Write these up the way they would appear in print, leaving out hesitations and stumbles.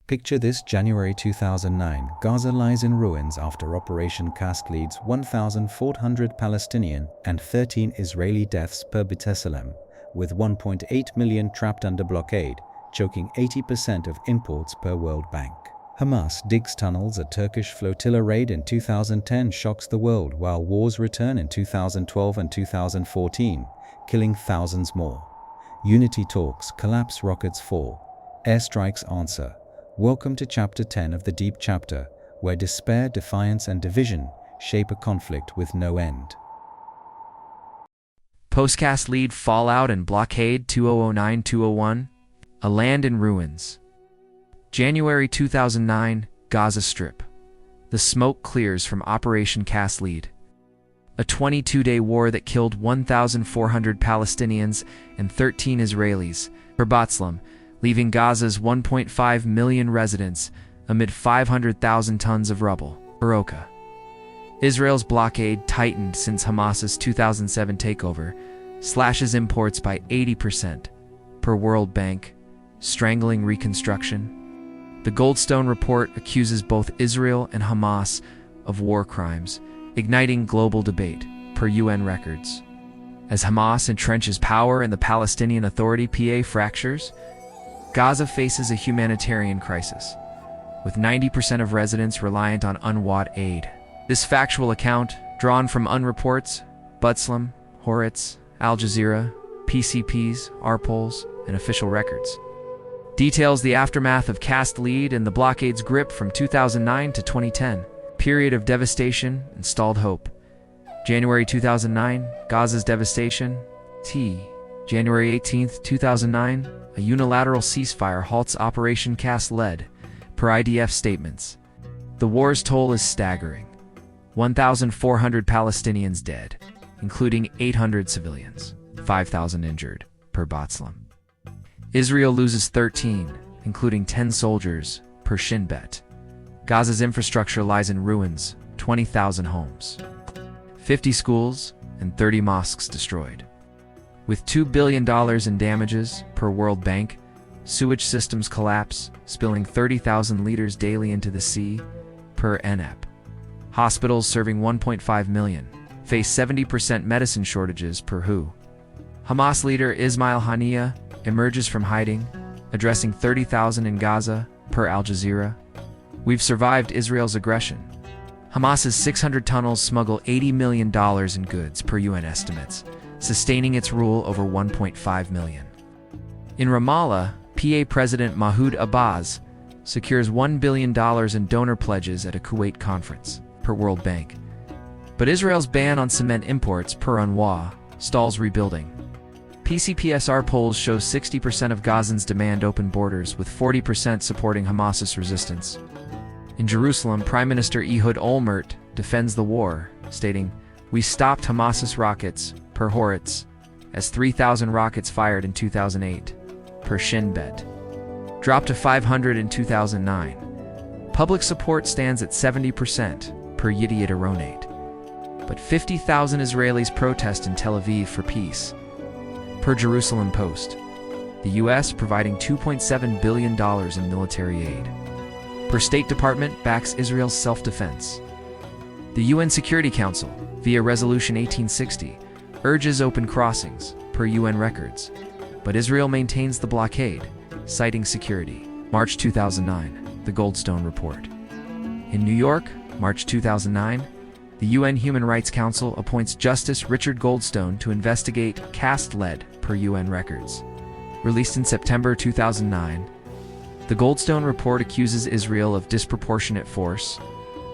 Picture this: January 2009, Gaza lies in ruins after Operation Cast leads 1,400 Palestinian and 13 Israeli deaths per B'Tselem, with 1.8 million trapped under blockade, choking 80% of imports per World Bank. Hamas digs tunnels. A Turkish flotilla raid in 2010 shocks the world, while wars return in 2012 and 2014, killing thousands more. Unity talks, collapse, rockets fall, airstrikes answer. Welcome to Chapter 10 of the Deep Chapter, where despair, defiance, and division shape a conflict with no end. Postcast lead fallout and blockade 2009-201, a land in ruins. January 2009, Gaza Strip. The smoke clears from Operation Cast lead. A 22-day war that killed 1,400 Palestinians and 13 Israelis per B'Tselem, leaving Gaza's 1.5 million residents amid 500,000 tons of rubble. Baroka. Israel's blockade tightened since Hamas's 2007 takeover, slashes imports by 80% per World Bank, strangling reconstruction. The Goldstone report accuses both Israel and Hamas of war crimes, igniting global debate per UN records. As Hamas entrenches power and the Palestinian Authority (PA) fractures, Gaza faces a humanitarian crisis, with 90% of residents reliant on UNWAD aid. This factual account, drawn from UN reports, B'Tselem, Haaretz, Al Jazeera, PCPs, RPOLs, and official records, details the aftermath of Cast lead and the blockade's grip from 2009 to 2010, period of devastation and stalled hope. January 2009, Gaza's devastation. January 18, 2009, a unilateral ceasefire halts Operation Cast lead, per IDF statements. The war's toll is staggering. 1,400 Palestinians dead, including 800 civilians, 5,000 injured, per B'Tselem. Israel loses 13, including 10 soldiers, per Shin Bet. Gaza's infrastructure lies in ruins, 20,000 homes, 50 schools, and 30 mosques destroyed. With $2 billion in damages, per World Bank, sewage systems collapse, spilling 30,000 liters daily into the sea, per NEP. Hospitals serving 1.5 million face 70% medicine shortages, per WHO. Hamas leader Ismail Haniyeh emerges from hiding, addressing 30,000 in Gaza, per Al Jazeera. We've survived Israel's aggression. Hamas's 600 tunnels smuggle $80 million in goods, per UN estimates, sustaining its rule over 1.5 million. In Ramallah, PA President Mahmoud Abbas secures $1 billion in donor pledges at a Kuwait conference, per World Bank. But Israel's ban on cement imports, per UNWA, stalls rebuilding. PCPSR polls show 60% of Gazans demand open borders, with 40% supporting Hamas's resistance. In Jerusalem, Prime Minister Ehud Olmert defends the war, stating, "We stopped Hamas's rockets, per Haaretz, as 3,000 rockets fired in 2008, per Shin Bet, dropped to 500 in 2009. Public support stands at 70%, per Yediot Aronate. But 50,000 Israelis protest in Tel Aviv for peace, per Jerusalem Post. The U.S. providing $2.7 billion in military aid. Per State Department backs Israel's self-defense. The UN Security Council, via Resolution 1860, urges open crossings, per UN records, but Israel maintains the blockade, citing security. March 2009, the Goldstone Report. In New York, March 2009, the UN Human Rights Council appoints Justice Richard Goldstone to investigate Cast lead, per UN records. Released in September 2009, the Goldstone Report accuses Israel of disproportionate force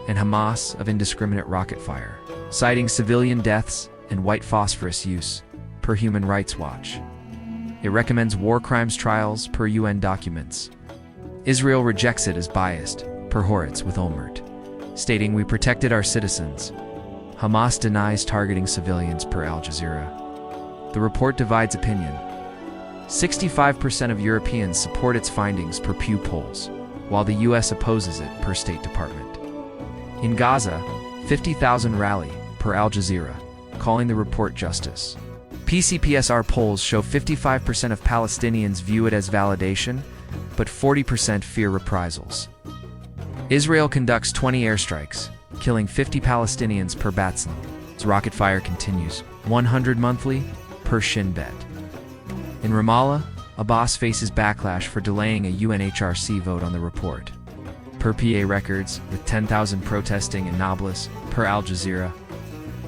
and Hamas of indiscriminate rocket fire, citing civilian deaths and white phosphorus use, per Human Rights Watch. It recommends war crimes trials, per UN documents. Israel rejects it as biased, per Haaretz with Olmert, stating, "We protected our citizens." Hamas denies targeting civilians, per Al Jazeera. The report divides opinion. 65% of Europeans support its findings, per Pew polls, while the U.S. opposes it, per State Department. In Gaza, 50,000 rally, per Al Jazeera, calling the report justice. PCPSR polls show 55% of Palestinians view it as validation, but 40% fear reprisals. Israel conducts 20 airstrikes, killing 50 Palestinians per Batslam. Its rocket fire continues, 100 monthly per Shin Bet. In Ramallah, Abbas faces backlash for delaying a UNHRC vote on the report. Per PA records, with 10,000 protesting in Nablus, per Al Jazeera.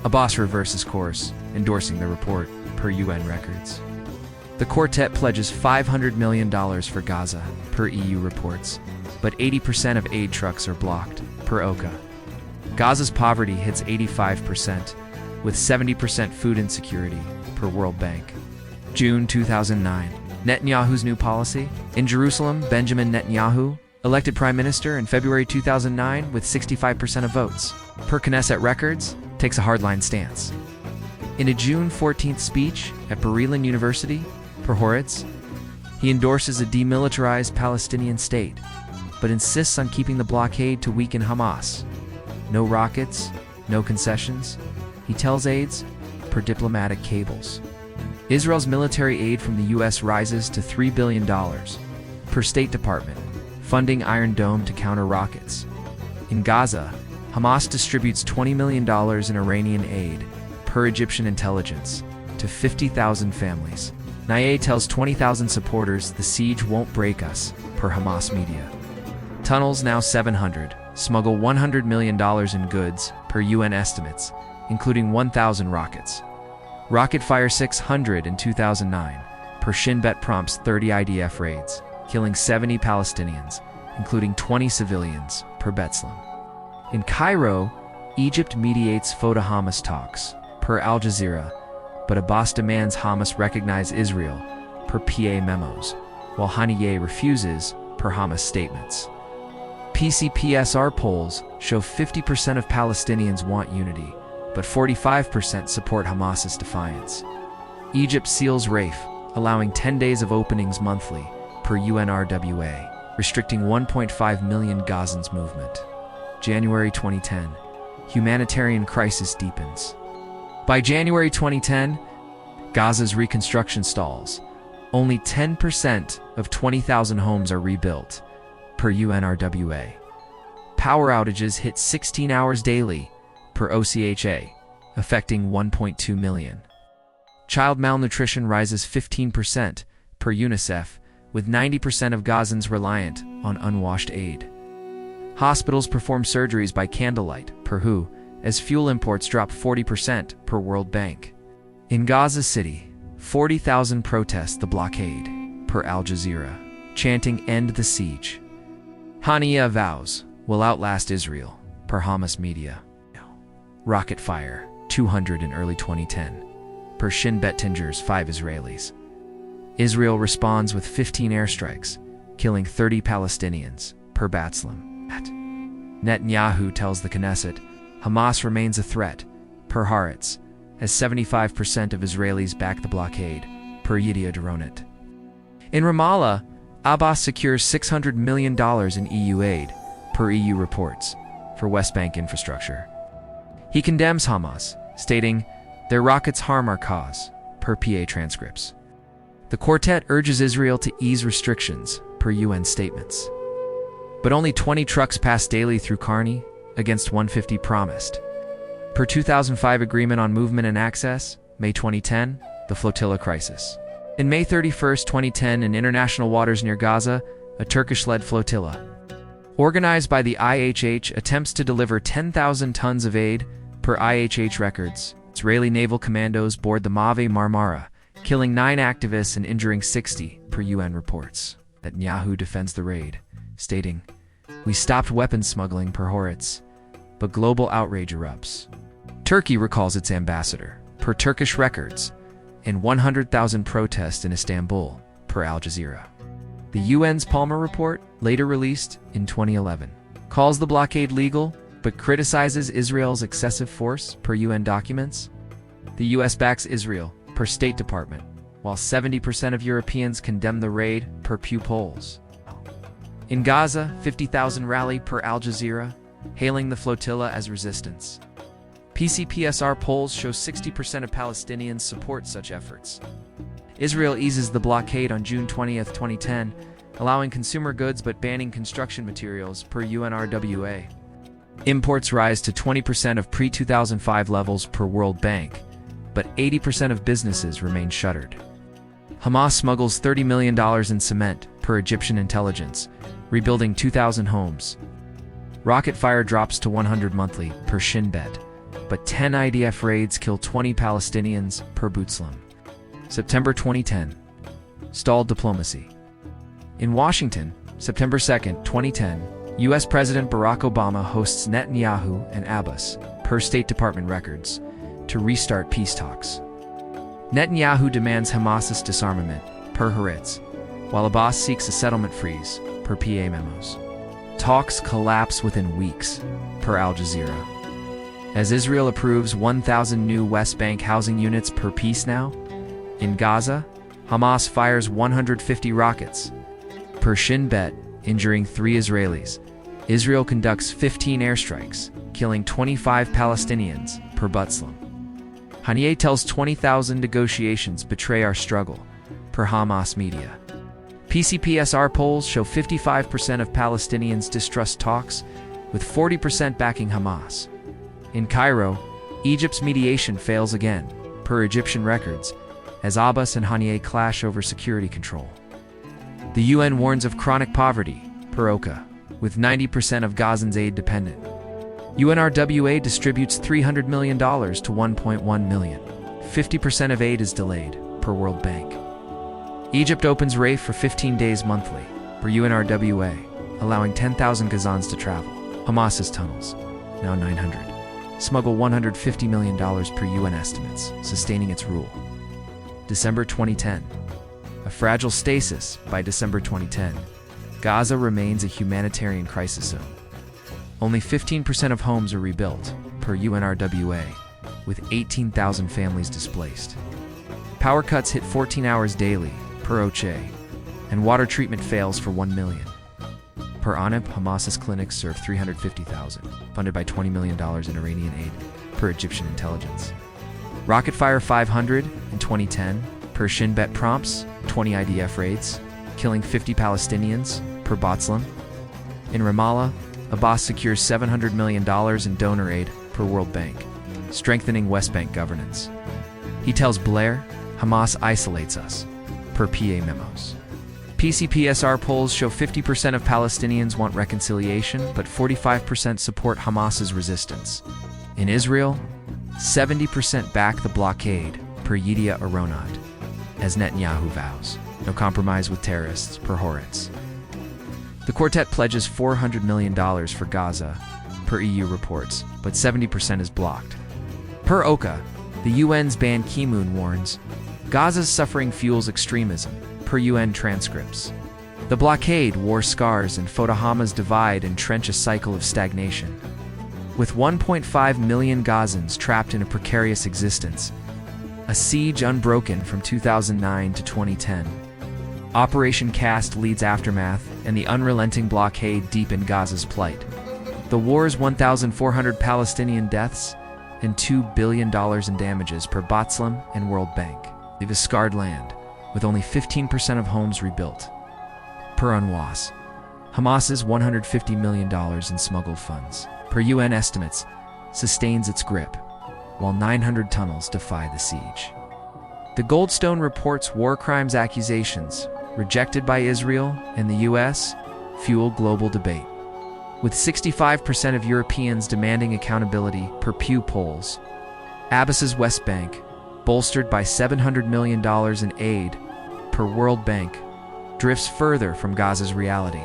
Abbas reverses course, endorsing the report, per UN records. The quartet pledges $500 million for Gaza, per EU reports, but 80% of aid trucks are blocked, per OCA. Gaza's poverty hits 85%, with 70% food insecurity, per World Bank. June 2009. Netanyahu's new policy. In Jerusalem, Benjamin Netanyahu, elected prime minister in February 2009 with 65% of votes, per Knesset records, takes a hardline stance. In a June 14th speech at Bar-Ilan University, per Haaretz, he endorses a demilitarized Palestinian state, but insists on keeping the blockade to weaken Hamas. No rockets, no concessions, he tells aides, per diplomatic cables. Israel's military aid from the U.S. rises to $3 billion, per State Department, funding Iron Dome to counter rockets. In Gaza, Hamas distributes $20 million in Iranian aid, per Egyptian intelligence, to 50,000 families. Naye tells 20,000 supporters the siege won't break us, per Hamas media. Tunnels now 700, smuggle $100 million in goods, per UN estimates, including 1,000 rockets. Rocket fire 600 in 2009, per Shin Bet prompts 30 IDF raids, killing 70 Palestinians, including 20 civilians, per Bethlehem. In Cairo, Egypt mediates Fatah-Hamas talks, per Al Jazeera, but Abbas demands Hamas recognize Israel, per PA memos, while Haniyeh refuses, per Hamas statements. PCPSR polls show 50% of Palestinians want unity, but 45% support Hamas's defiance. Egypt seals Raif, allowing 10 days of openings monthly, per UNRWA, restricting 1.5 million Gazans movement. January 2010. Humanitarian crisis deepens. By January 2010, Gaza's reconstruction stalls. Only 10% of 20,000 homes are rebuilt, per UNRWA. Power outages hit 16 hours daily, per OCHA, affecting 1.2 million. Child malnutrition rises 15%, per UNICEF, with 90% of Gazans reliant on unwashed aid. Hospitals perform surgeries by candlelight, per WHO, as fuel imports drop 40%, per World Bank. In Gaza City, 40,000 protest the blockade, per Al Jazeera, chanting "End the siege." Haniyeh vows will outlast Israel, per Hamas media. Rocket fire, 200 in early 2010, per Shin Bet Tinger's 5 Israelis. Israel responds with 15 airstrikes, killing 30 Palestinians, per Batslam. Netanyahu tells the Knesset, Hamas remains a threat, per Haaretz, as 75% of Israelis back the blockade, per Yedioth Ahronoth. In Ramallah, Abbas secures $600 million in EU aid, per EU reports, for West Bank infrastructure. He condemns Hamas, stating, "Their rockets harm our cause," per PA transcripts. The quartet urges Israel to ease restrictions, per UN statements. But only 20 trucks pass daily through Karni, against 150 promised. Per 2005 Agreement on Movement and Access, May 2010, the flotilla crisis. In May 31, 2010, in international waters near Gaza, a Turkish-led flotilla, organized by the IHH, attempts to deliver 10,000 tons of aid, per IHH records. Israeli naval commandos board the Mavi Marmara, killing 9 activists and injuring 60, per UN reports. Netanyahu defends the raid, stating, "We stopped weapons smuggling, per Haaretz, but global outrage erupts." Turkey recalls its ambassador, per Turkish records, and 100,000 protests in Istanbul, per Al Jazeera. The UN's Palmer Report, later released in 2011, calls the blockade legal, but criticizes Israel's excessive force, per UN documents. The US backs Israel, per State Department, while 70% of Europeans condemn the raid, per Pew polls. In Gaza, 50,000 rally, per Al Jazeera, hailing the flotilla as resistance. PCPSR polls show 60% of Palestinians support such efforts. Israel eases the blockade on June 20, 2010, allowing consumer goods but banning construction materials per UNRWA. Imports rise to 20% of pre-2005 levels per World Bank, but 80% of businesses remain shuttered. Hamas smuggles $30 million in cement per Egyptian intelligence, rebuilding 2,000 homes. Rocket fire drops to 100 monthly per Shin Bet, but 10 IDF raids kill 20 Palestinians per Bootslam. September 2010. Stalled diplomacy. In Washington, September 2, 2010, U.S. President Barack Obama hosts Netanyahu and Abbas, per State Department records, to restart peace talks. Netanyahu demands Hamas's disarmament, per Haaretz, while Abbas seeks a settlement freeze, per PA memos. Talks collapse within weeks, per Al Jazeera. As Israel approves 1,000 new West Bank housing units per piece now, in Gaza, Hamas fires 150 rockets, per Shin Bet, injuring 3 Israelis. Israel conducts 15 airstrikes, killing 25 Palestinians, per Bootslam. Haniyeh tells 20,000 negotiations betray our struggle, per Hamas media. PCPSR polls show 55% of Palestinians distrust talks, with 40% backing Hamas. In Cairo, Egypt's mediation fails again, per Egyptian records, as Abbas and Haniyeh clash over security control. The UN warns of chronic poverty, per OCHA, with 90% of Gazans aid dependent. UNRWA distributes $300 million to 1.1 million. 50% of aid is delayed, per World Bank. Egypt opens RAIF for 15 days monthly, per UNRWA, allowing 10,000 Gazans to travel. Hamas's tunnels, now 900, smuggle $150 million per UN estimates, sustaining its rule. December 2010. A fragile stasis by December 2010. Gaza remains a humanitarian crisis zone. Only 15% of homes are rebuilt, per UNRWA, with 18,000 families displaced. Power cuts hit 14 hours daily, per OCHA, and water treatment fails for 1 million. Per ANIP, Hamas's clinics serve 350,000, funded by $20 million in Iranian aid, per Egyptian intelligence. Rocket fire 500 in 2010, per Shin Bet prompts 20 IDF raids, killing 50 Palestinians, per Bootslam. In Ramallah, Abbas secures $700 million in donor aid, per World Bank, strengthening West Bank governance. He tells Blair, Hamas isolates us, per PA memos. PCPSR polls show 50% of Palestinians want reconciliation, but 45% support Hamas's resistance. In Israel, 70% back the blockade, per Yedia Aronot, as Netanyahu vows. No compromise with terrorists, per Haaretz. The quartet pledges $400 million for Gaza, per EU reports, but 70% is blocked. Per OCHA, the UN's Ban Ki-moon warns, Gaza's suffering fuels extremism, per UN transcripts. The blockade, war scars, and Hamas divide entrench a cycle of stagnation. With 1.5 million Gazans trapped in a precarious existence, a siege unbroken from 2009 to 2010. Operation Cast leads aftermath, and the unrelenting blockade deepen Gaza's plight. The war's 1,400 Palestinian deaths and $2 billion in damages per Bootslam and World Bank leave a scarred land, with only 15% of homes rebuilt. Per UNWAS, Hamas's $150 million in smuggled funds, per UN estimates, sustains its grip, while 900 tunnels defy the siege. The Goldstone reports war crimes accusations, rejected by Israel and the US, fuel global debate. With 65% of Europeans demanding accountability per Pew polls, Abbas's West Bank, bolstered by $700 million in aid per World Bank, drifts further from Gaza's reality.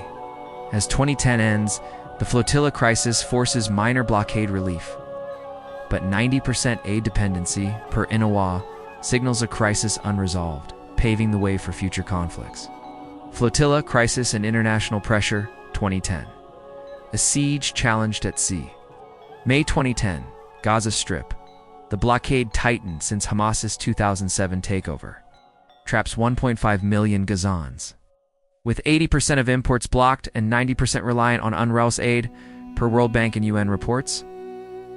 As 2010 ends, the flotilla crisis forces minor blockade relief, but 90% aid dependency per Inawa signals a crisis unresolved, paving the way for future conflicts. Flotilla crisis and international pressure, 2010. A siege challenged at sea. May 2010, Gaza Strip. The blockade tightened since Hamas's 2007 takeover. Traps 1.5 million Gazans. With 80% of imports blocked and 90% reliant on UNRWA's aid, per World Bank and UN reports.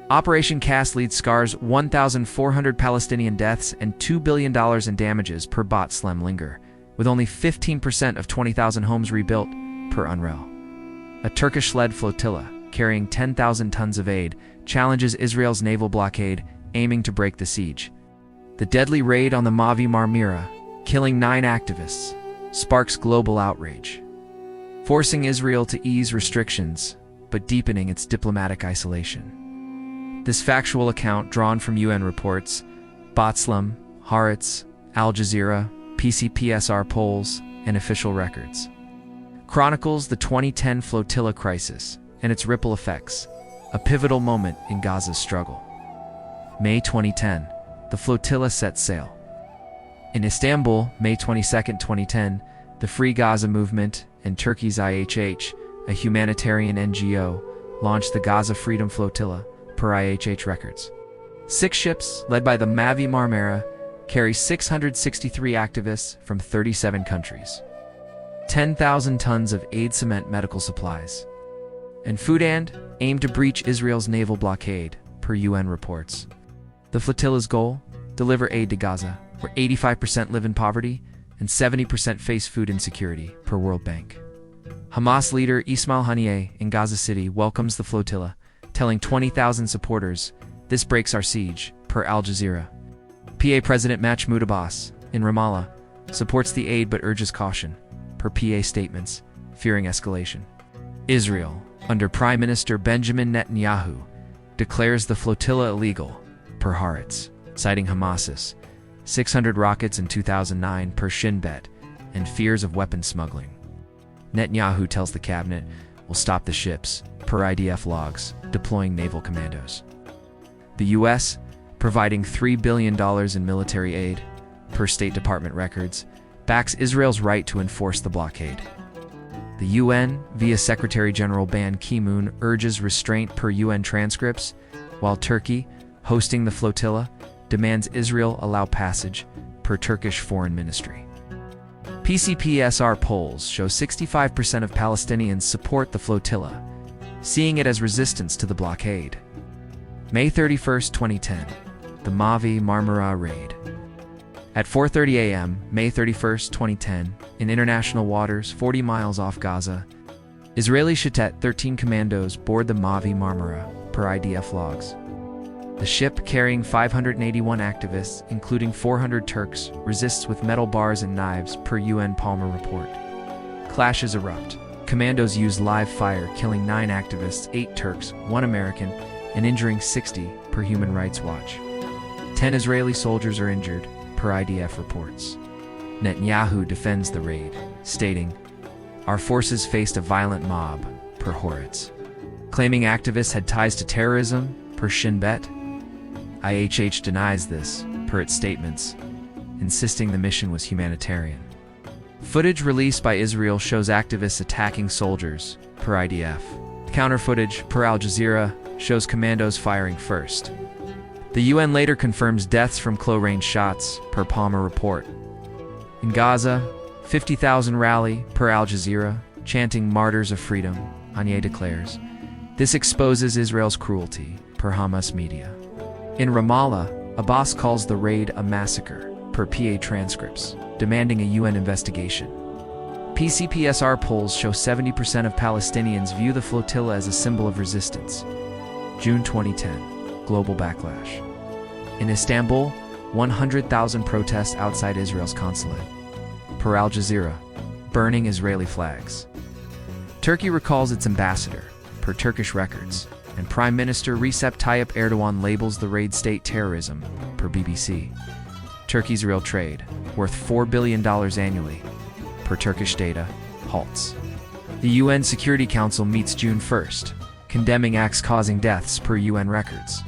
Operation Cast leads scars 1,400 Palestinian deaths and $2 billion in damages per Bootslam linger, with only 15% of 20,000 homes rebuilt, per UNRWA. A Turkish-led flotilla, carrying 10,000 tons of aid, challenges Israel's naval blockade, aiming to break the siege. The deadly raid on the Mavi Marmara, killing 9 activists, sparks global outrage, forcing Israel to ease restrictions, but deepening its diplomatic isolation. This factual account, drawn from UN reports, Batslam, Haaretz, Al Jazeera, PCPSR polls, and official records, chronicles the 2010 flotilla crisis and its ripple effects, a pivotal moment in Gaza's struggle. May 2010, the flotilla set sail. In Istanbul, May 22, 2010, the Free Gaza Movement and Turkey's IHH, a humanitarian NGO, launched the Gaza Freedom Flotilla, per IHH records. 6 ships, led by the Mavi Marmara, carry 663 activists from 37 countries, 10,000 tons of aid, cement, medical supplies, and food, and aim to breach Israel's naval blockade, per UN reports. The flotilla's goal? Deliver aid to Gaza, where 85% live in poverty and 70% face food insecurity, per World Bank. Hamas leader Ismail Haniyeh in Gaza City welcomes the flotilla, telling 20,000 supporters, "This breaks our siege," per Al Jazeera. PA President Mahmoud Abbas, in Ramallah, supports the aid but urges caution, per PA statements, fearing escalation. Israel, under Prime Minister Benjamin Netanyahu, declares the flotilla illegal, per Haaretz, citing Hamas's 600 rockets in 2009, per Shin Bet, and fears of weapons smuggling. Netanyahu tells the cabinet, "Will stop the ships," per IDF logs, deploying naval commandos. The U.S., providing $3 billion in military aid, per State Department records, backs Israel's right to enforce the blockade. The UN, via Secretary General Ban Ki-moon, urges restraint, per UN transcripts, while Turkey, hosting the flotilla, demands Israel allow passage, per Turkish Foreign Ministry. PCPSR polls show 65% of Palestinians support the flotilla, seeing it as resistance to the blockade. May 31, 2010, the Mavi Marmara raid. At 4:30 a.m., May 31, 2010, in international waters 40 miles off Gaza, Israeli Chapter.13 commandos board the Mavi Marmara, per IDF logs. The ship, carrying 581 activists, including 400 Turks, resists with metal bars and knives, per UN Palmer report. Clashes erupt. Commandos use live fire, killing 9 activists, 8 Turks, 1 American, and injuring 60, per Human Rights Watch. 10 Israeli soldiers are injured, per IDF reports. Netanyahu defends the raid, stating, "Our forces faced a violent mob," per Haaretz, claiming activists had ties to terrorism, per Shin Bet. IHH denies this, per its statements, insisting the mission was humanitarian. Footage released by Israel shows activists attacking soldiers, per IDF. Counter footage, per Al Jazeera, shows commandos firing first. The UN later confirms deaths from close-range shots, per Palmer report. In Gaza, 50,000 rally, per Al Jazeera, chanting "Martyrs of Freedom," Haniyeh declares. This exposes Israel's cruelty, per Hamas media. In Ramallah, Abbas calls the raid a massacre, per PA transcripts, demanding a UN investigation. PCPSR polls show 70% of Palestinians view the flotilla as a symbol of resistance. June 2010, global backlash. In Istanbul, 100,000 protests outside Israel's consulate. Per Al Jazeera, burning Israeli flags. Turkey recalls its ambassador, per Turkish records, and Prime Minister Recep Tayyip Erdogan labels the raid state terrorism, per BBC. Turkey's-Israel trade, worth $4 billion annually, per Turkish data, halts. The UN Security Council meets June 1st, condemning acts causing deaths, per UN records.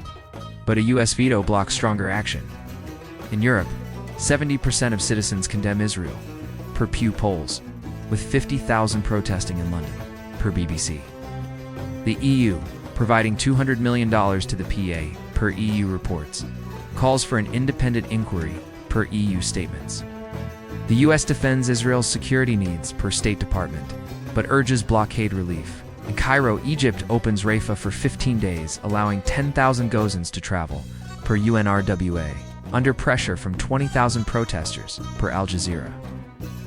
But a US veto blocks stronger action. In Europe, 70% of citizens condemn Israel, per Pew polls, with 50,000 protesting in London, per BBC. The EU, providing $200 million to the PA, per EU reports, calls for an independent inquiry, per EU statements. The US defends Israel's security needs, per State Department, but urges blockade relief. In Cairo, Egypt opens Rafah for 15 days, allowing 10,000 Gazans to travel, per UNRWA, under pressure from 20,000 protesters, per Al Jazeera.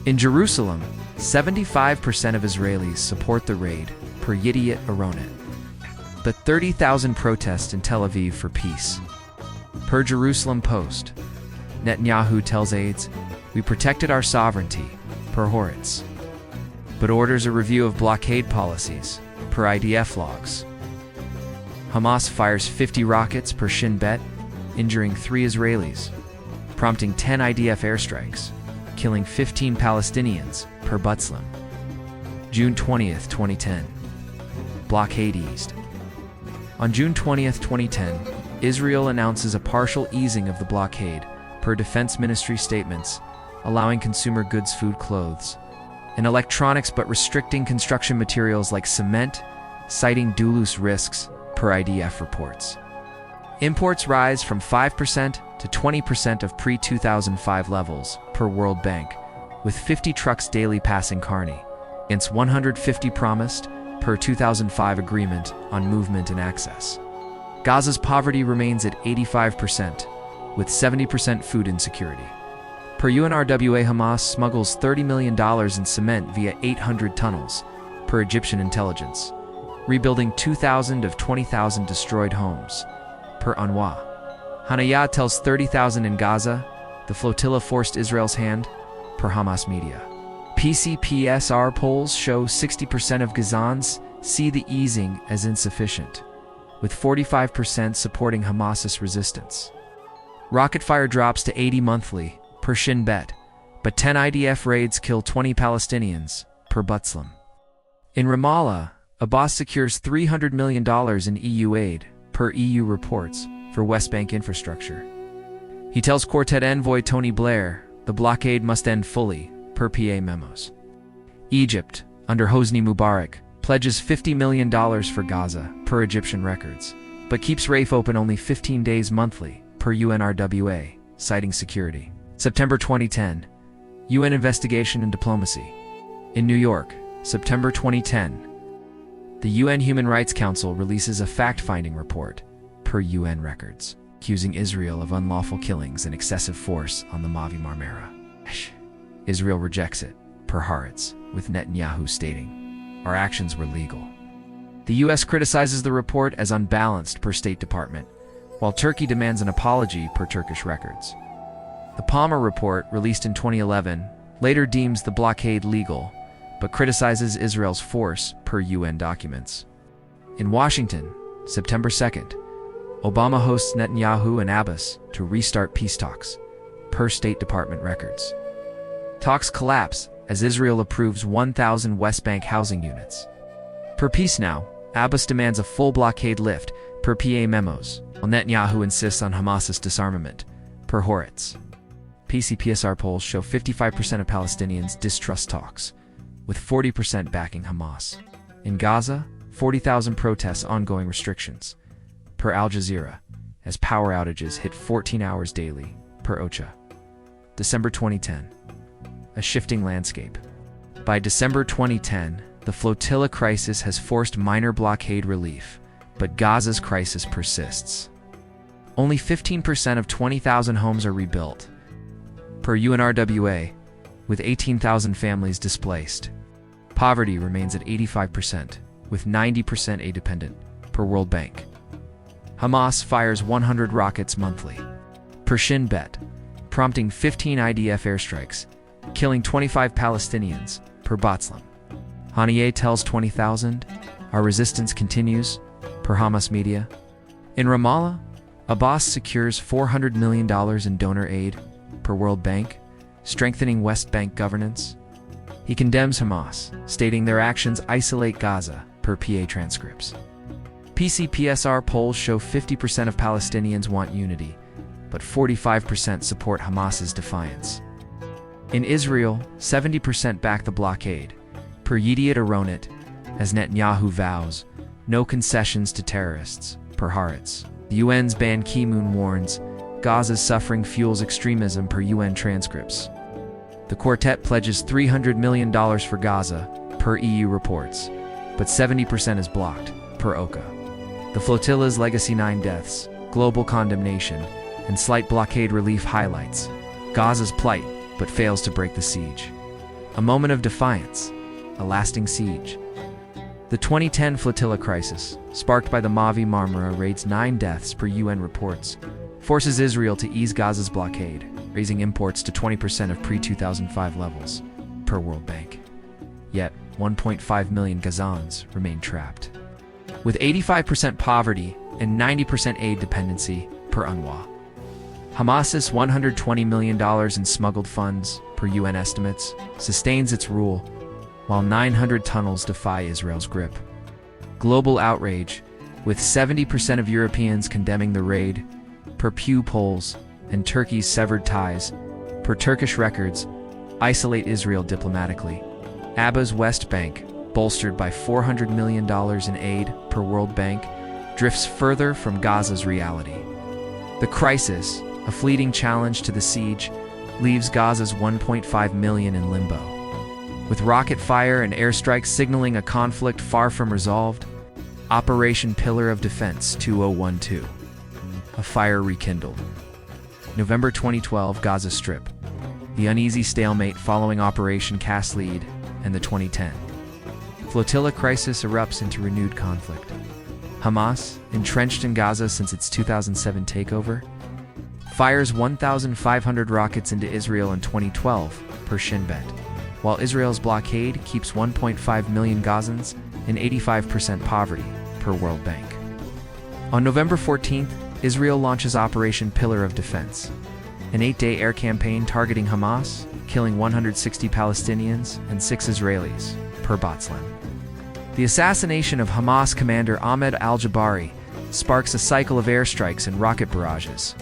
In Jerusalem, 75% of Israelis support the raid, per Yediot Aronet. But 30,000 protest in Tel Aviv for peace. Per Jerusalem Post, Netanyahu tells aides, "We protected our sovereignty," per Haaretz, but orders a review of blockade policies, per IDF logs. Hamas fires 50 rockets per Shin Bet, injuring 3 Israelis, prompting 10 IDF airstrikes, killing 15 Palestinians, per Butzlim. June 20th, 2010. Blockade eased. On June 20th, 2010, Israel announces a partial easing of the blockade, per Defense Ministry statements, allowing consumer goods, food, clothes, and electronics, but restricting construction materials like cement, citing dual-use risks, per IDF reports. Imports rise from 5% to 20% of pre-2005 levels, per World Bank, with 50 trucks daily passing Carney, against 150 promised, per 2005 agreement on movement and access. Gaza's poverty remains at 85%, with 70% food insecurity. Per UNRWA, Hamas smuggles $30 million in cement via 800 tunnels, per Egyptian intelligence, rebuilding 2,000 of 20,000 destroyed homes, per UNWA. Hanaya tells 30,000 in Gaza, the flotilla forced Israel's hand, per Hamas media. PCPSR polls show 60% of Gazans see the easing as insufficient, with 45% supporting Hamas's resistance. Rocket fire drops to 80 monthly, per Shin Bet, but 10 IDF raids kill 20 Palestinians, per Butzlim. In Ramallah, Abbas secures $300 million in EU aid, per EU reports, for West Bank infrastructure. He tells Quartet envoy Tony Blair the blockade must end fully, per PA memos. Egypt, under Hosni Mubarak, pledges $50 million for Gaza, per Egyptian records, but keeps RAIF open only 15 days monthly, per UNRWA, citing security. September 2010. UN investigation and diplomacy. In New York, September 2010. The UN Human Rights Council releases a fact-finding report, per UN records, accusing Israel of unlawful killings and excessive force on the Mavi Marmara. Israel rejects it, per Haaretz, with Netanyahu stating, "Our actions were legal." The US criticizes the report as unbalanced, per State Department, while Turkey demands an apology, per Turkish records. The Palmer report, released in 2011, later deems the blockade legal, but criticizes Israel's force, per UN documents. In Washington, September 2nd, Obama hosts Netanyahu and Abbas to restart peace talks, per State Department records. Talks collapse as Israel approves 1,000 West Bank housing units. Per Peace Now, Abbas demands a full blockade lift, per PA memos, while Netanyahu insists on Hamas's disarmament, per Haaretz. PCPSR polls show 55% of Palestinians distrust talks, with 40% backing Hamas. In Gaza, 40,000 protests ongoing restrictions, per Al Jazeera, as power outages hit 14 hours daily, per OCHA. December 2010. A shifting landscape. By December 2010, the flotilla crisis has forced minor blockade relief, but Gaza's crisis persists. Only 15% of 20,000 homes are rebuilt, per UNRWA, with 18,000 families displaced. Poverty remains at 85%, with 90% aid dependent, per World Bank. Hamas fires 100 rockets monthly, per Shin Bet, prompting 15 IDF airstrikes, killing 25 Palestinians, per Butzlim. Haniyeh tells 20,000, "Our resistance continues," per Hamas media. In Ramallah, Abbas secures $400 million in donor aid, per World Bank, strengthening West Bank governance. He condemns Hamas, stating their actions isolate Gaza, per PA transcripts. PCPSR polls show 50% of Palestinians want unity, but 45% support Hamas's defiance. In Israel, 70% back the blockade, per Yediot Aronet, as Netanyahu vows, no concessions to terrorists, per Haaretz. The UN's Ban Ki-moon warns, Gaza's suffering fuels extremism, per UN transcripts. The quartet pledges $300 million for Gaza, per EU reports, but 70% is blocked, per OCHA. The flotilla's legacy 9 deaths, global condemnation, and slight blockade relief highlights Gaza's plight, but fails to break the siege. A moment of defiance, a lasting siege. The 2010 flotilla crisis, sparked by the Mavi Marmara raids 9 deaths per UN reports, forces Israel to ease Gaza's blockade, raising imports to 20% of pre-2005 levels, per World Bank. Yet, 1.5 million Gazans remain trapped. With 85% poverty and 90% aid dependency, per UNWA. Hamas's $120 million in smuggled funds, per UN estimates, sustains its rule, while 900 tunnels defy Israel's grip. Global outrage, with 70% of Europeans condemning the raid, per Pew polls, and Turkey's severed ties, per Turkish records, isolate Israel diplomatically. Abba's West Bank, bolstered by $400 million in aid, per World Bank, drifts further from Gaza's reality. The crisis, a fleeting challenge to the siege, leaves Gaza's 1.5 million in limbo. With rocket fire and airstrikes signaling a conflict far from resolved, Operation Pillar of Defense 2012. A fire rekindled. November 2012, Gaza Strip. The uneasy stalemate following Operation Cast Lead and the 2010 flotilla crisis erupts into renewed conflict. Hamas, entrenched in Gaza since its 2007 takeover, fires 1,500 rockets into Israel in 2012, per Shin Bet, while Israel's blockade keeps 1.5 million Gazans in 85% poverty, per World Bank. On November 14th, Israel launches Operation Pillar of Defense, an 8-day air campaign targeting Hamas, killing 160 Palestinians and 6 Israelis, per Botslam. The assassination of Hamas commander Ahmed al-Jabari sparks a cycle of airstrikes and rocket barrages,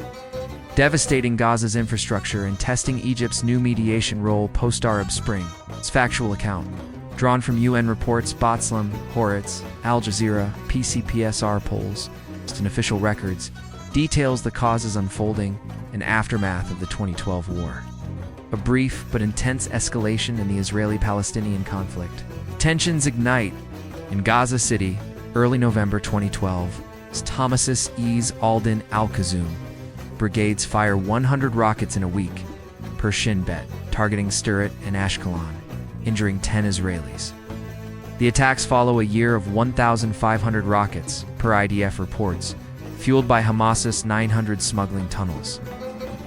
devastating Gaza's infrastructure and testing Egypt's new mediation role post-Arab Spring. Its factual account, drawn from UN reports, Botslam, Haaretz, Al Jazeera, PCPSR polls, and official records, details the causes unfolding and aftermath of the 2012 war. A brief but intense escalation in the Israeli-Palestinian conflict. Tensions ignite in Gaza City, early November 2012, as Thomas's Ease Aldin al-Kazum brigades fire 100 rockets in a week, per Shin Bet, targeting Sderot and Ashkelon, injuring 10 Israelis. The attacks follow a year of 1,500 rockets, per IDF reports, fueled by Hamas's 900 smuggling tunnels,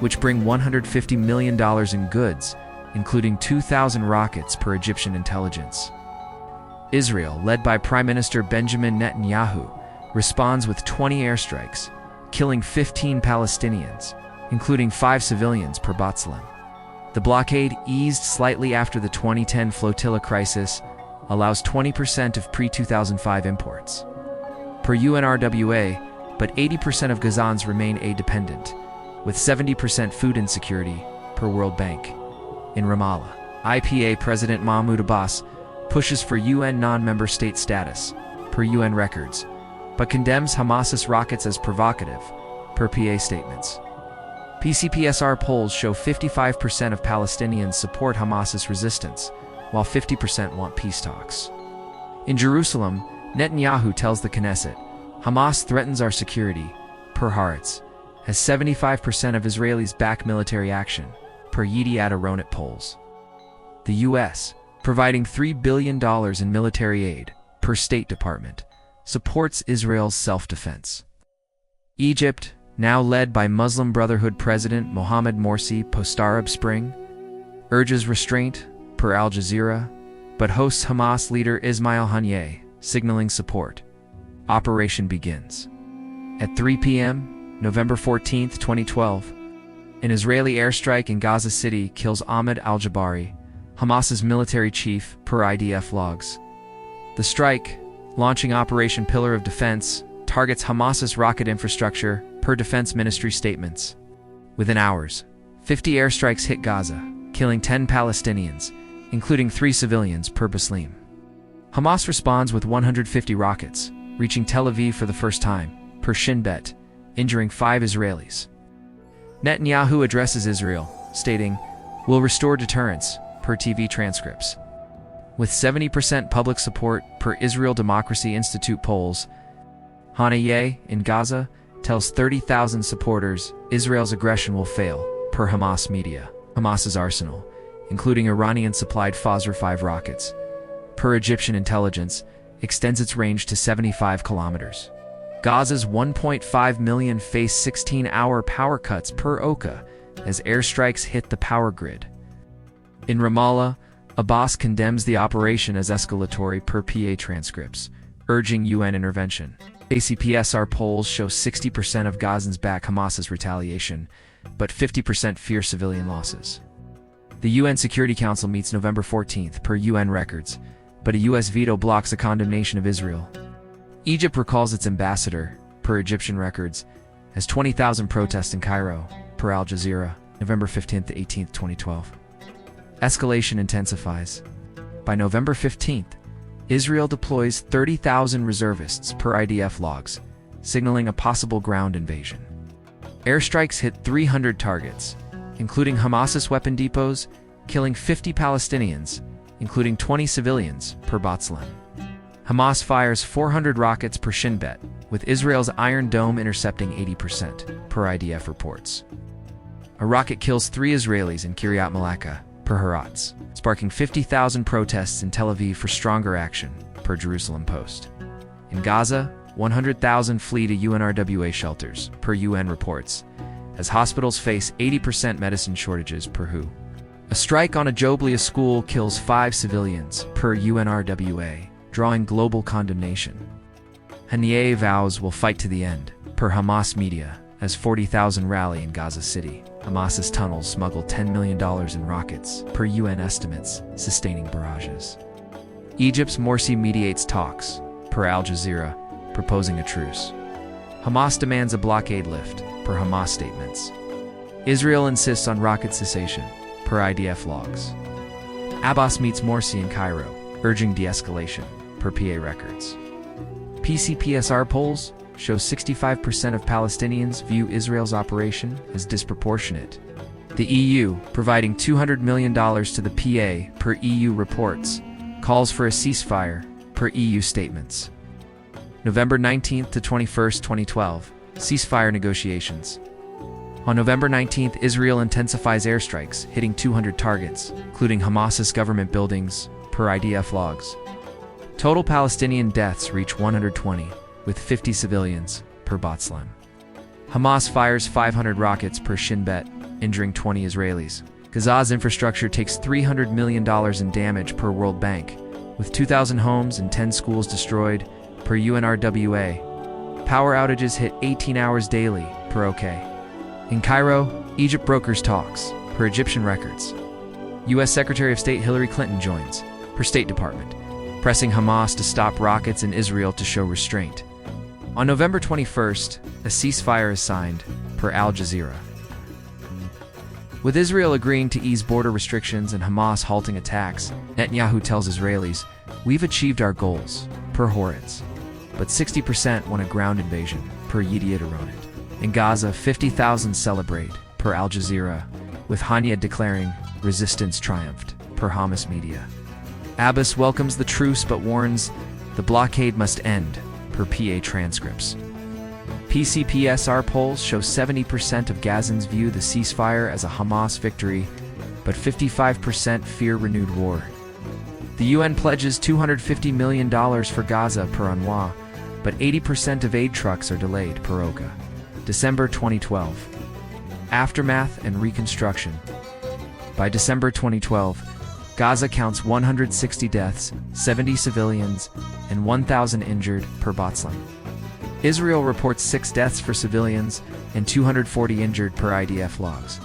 which bring $150 million in goods, including 2,000 rockets, per Egyptian intelligence. Israel, led by Prime Minister Benjamin Netanyahu, responds with 20 airstrikes, killing 15 Palestinians, including 5 civilians, per Botslam. The blockade, eased slightly after the 2010 flotilla crisis, allows 20% of pre-2005 imports, per UNRWA, but 80% of Gazans remain aid-dependent, with 70% food insecurity, per World Bank. In Ramallah, IPA President Mahmoud Abbas pushes for UN non-member state status, per UN records, but condemns Hamas's rockets as provocative, per PA statements. PCPSR polls show 55% of Palestinians support Hamas's resistance, while 50% want peace talks. In Jerusalem, Netanyahu tells the Knesset, Hamas threatens our security, per Haaretz, as 75% of Israelis back military action, per Yediat Aharonot polls. The U.S., providing $3 billion in military aid, per State Department, supports Israel's self-defense. Egypt, now led by Muslim Brotherhood President Mohamed Morsi post-Arab Spring, urges restraint, per Al Jazeera, but hosts Hamas leader Ismail Haniyeh, signaling support. Operation begins. At 3 p.m., November 14, 2012, an Israeli airstrike in Gaza City kills Ahmed al-Jabari, Hamas's military chief, per IDF logs. The strike, launching Operation Pillar of Defense, targets Hamas's rocket infrastructure, per Defense Ministry statements. Within hours, 50 airstrikes hit Gaza, killing 10 Palestinians, including 3 civilians, per Baslim. Hamas responds with 150 rockets, reaching Tel Aviv for the first time, per Shin Bet, injuring 5 Israelis. Netanyahu addresses Israel, stating, "We'll restore deterrence," per TV transcripts. With 70% public support, per Israel Democracy Institute polls, Haniyeh, in Gaza, tells 30,000 supporters Israel's aggression will fail, per Hamas media. Hamas's arsenal, including Iranian-supplied Fosr-5 rockets. Per Egyptian intelligence, extends its range to 75 kilometers. Gaza's 1.5 million face 16-hour power cuts per Oka as airstrikes hit the power grid. In Ramallah, Abbas condemns the operation as escalatory per PA transcripts, urging UN intervention. ACPSR polls show 60% of Gazans back Hamas's retaliation, but 50% fear civilian losses. The UN Security Council meets November 14th per UN records, but a US veto blocks a condemnation of Israel. Egypt recalls its ambassador, per Egyptian records, as 20,000 protests in Cairo, per Al Jazeera, November 15th to 18th, 2012. Escalation intensifies. By November 15th, Israel deploys 30,000 reservists per IDF logs, signaling a possible ground invasion. Airstrikes hit 300 targets, including Hamas's weapon depots, killing 50 Palestinians, including 20 civilians, per B'Tselem. Hamas fires 400 rockets per Shin Bet, with Israel's Iron Dome intercepting 80%, per IDF reports. A rocket kills 3 Israelis in Kiryat Malaka, per Haaretz, sparking 50,000 protests in Tel Aviv for stronger action, per Jerusalem Post. In Gaza, 100,000 flee to UNRWA shelters, per UN reports, as hospitals face 80% medicine shortages, per WHO. A strike on a Joblia school kills 5 civilians, per UNRWA, drawing global condemnation. Haniyeh vows will fight to the end, per Hamas media, as 40,000 rally in Gaza City. Hamas's tunnels smuggle $10 million in rockets, per UN estimates, sustaining barrages. Egypt's Morsi mediates talks, per Al Jazeera, proposing a truce. Hamas demands a blockade lift, per Hamas statements. Israel insists on rocket cessation, per IDF logs. Abbas meets Morsi in Cairo, urging de-escalation, per PA records. PCPSR polls show 65% of Palestinians view Israel's operation as disproportionate. The EU, providing $200 million to the PA, per EU reports, calls for a ceasefire, per EU statements. November 19th to 21st, 2012, ceasefire negotiations. On November 19th, Israel intensifies airstrikes, hitting 200 targets, including Hamas's government buildings, per IDF logs. Total Palestinian deaths reach 120, with 50 civilians, per B'Tselem. Hamas fires 500 rockets per Shin Bet, injuring 20 Israelis. Gaza's infrastructure takes $300 million in damage, per World Bank, with 2,000 homes and 10 schools destroyed, per UNRWA. Power outages hit 18 hours daily, per OK. In Cairo, Egypt brokers talks, per Egyptian records. U.S. Secretary of State Hillary Clinton joins, per State Department, pressing Hamas to stop rockets in Israel to show restraint. On November 21st, a ceasefire is signed, per Al Jazeera. With Israel agreeing to ease border restrictions and Hamas halting attacks, Netanyahu tells Israelis, "We've achieved our goals," per Haaretz. But 60% want a ground invasion, per Yediot Aronot. In Gaza, 50,000 celebrate, per Al Jazeera, with Haniyeh declaring, "Resistance triumphed," per Hamas media. Abbas welcomes the truce but warns, "The blockade must end," per PA transcripts. PCPSR polls show 70% of Gazans view the ceasefire as a Hamas victory, but 55% fear renewed war. The UN pledges $250 million for Gaza, per UNWA, but 80% of aid trucks are delayed, per OCA. December 2012. Aftermath and reconstruction. By December 2012, Gaza counts 160 deaths, 70 civilians, and 1,000 injured, per B'Tselem. Israel reports 6 deaths for civilians and 240 injured, per IDF logs.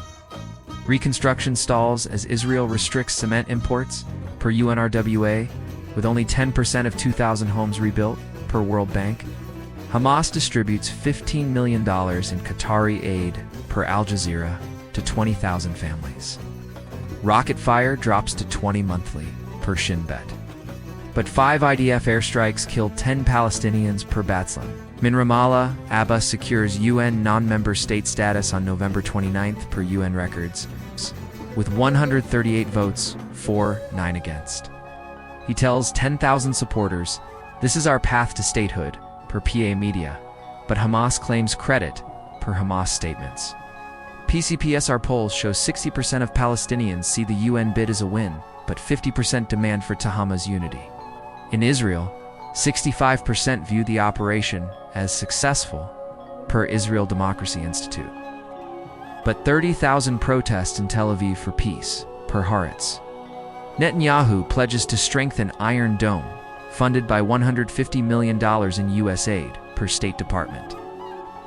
Reconstruction stalls as Israel restricts cement imports, per UNRWA, with only 10% of 2,000 homes rebuilt, per World Bank. Hamas distributes $15 million in Qatari aid, per Al Jazeera, to 20,000 families. Rocket fire drops to 20 monthly, per Shin Bet. But 5 IDF airstrikes killed 10 Palestinians, per B'Tselem. In Ramallah, Abbas secures UN non-member state status on November 29th, per UN records, with 138 votes, 9 against. He tells 10,000 supporters, "This is our path to statehood," per PA media, but Hamas claims credit, per Hamas statements. PCPSR polls show 60% of Palestinians see the UN bid as a win, but 50% demand for Hamas unity. In Israel, 65% view the operation as successful, per Israel Democracy Institute. But 30,000 protest in Tel Aviv for peace, per Haaretz. Netanyahu pledges to strengthen Iron Dome, funded by $150 million in U.S. aid, per State Department.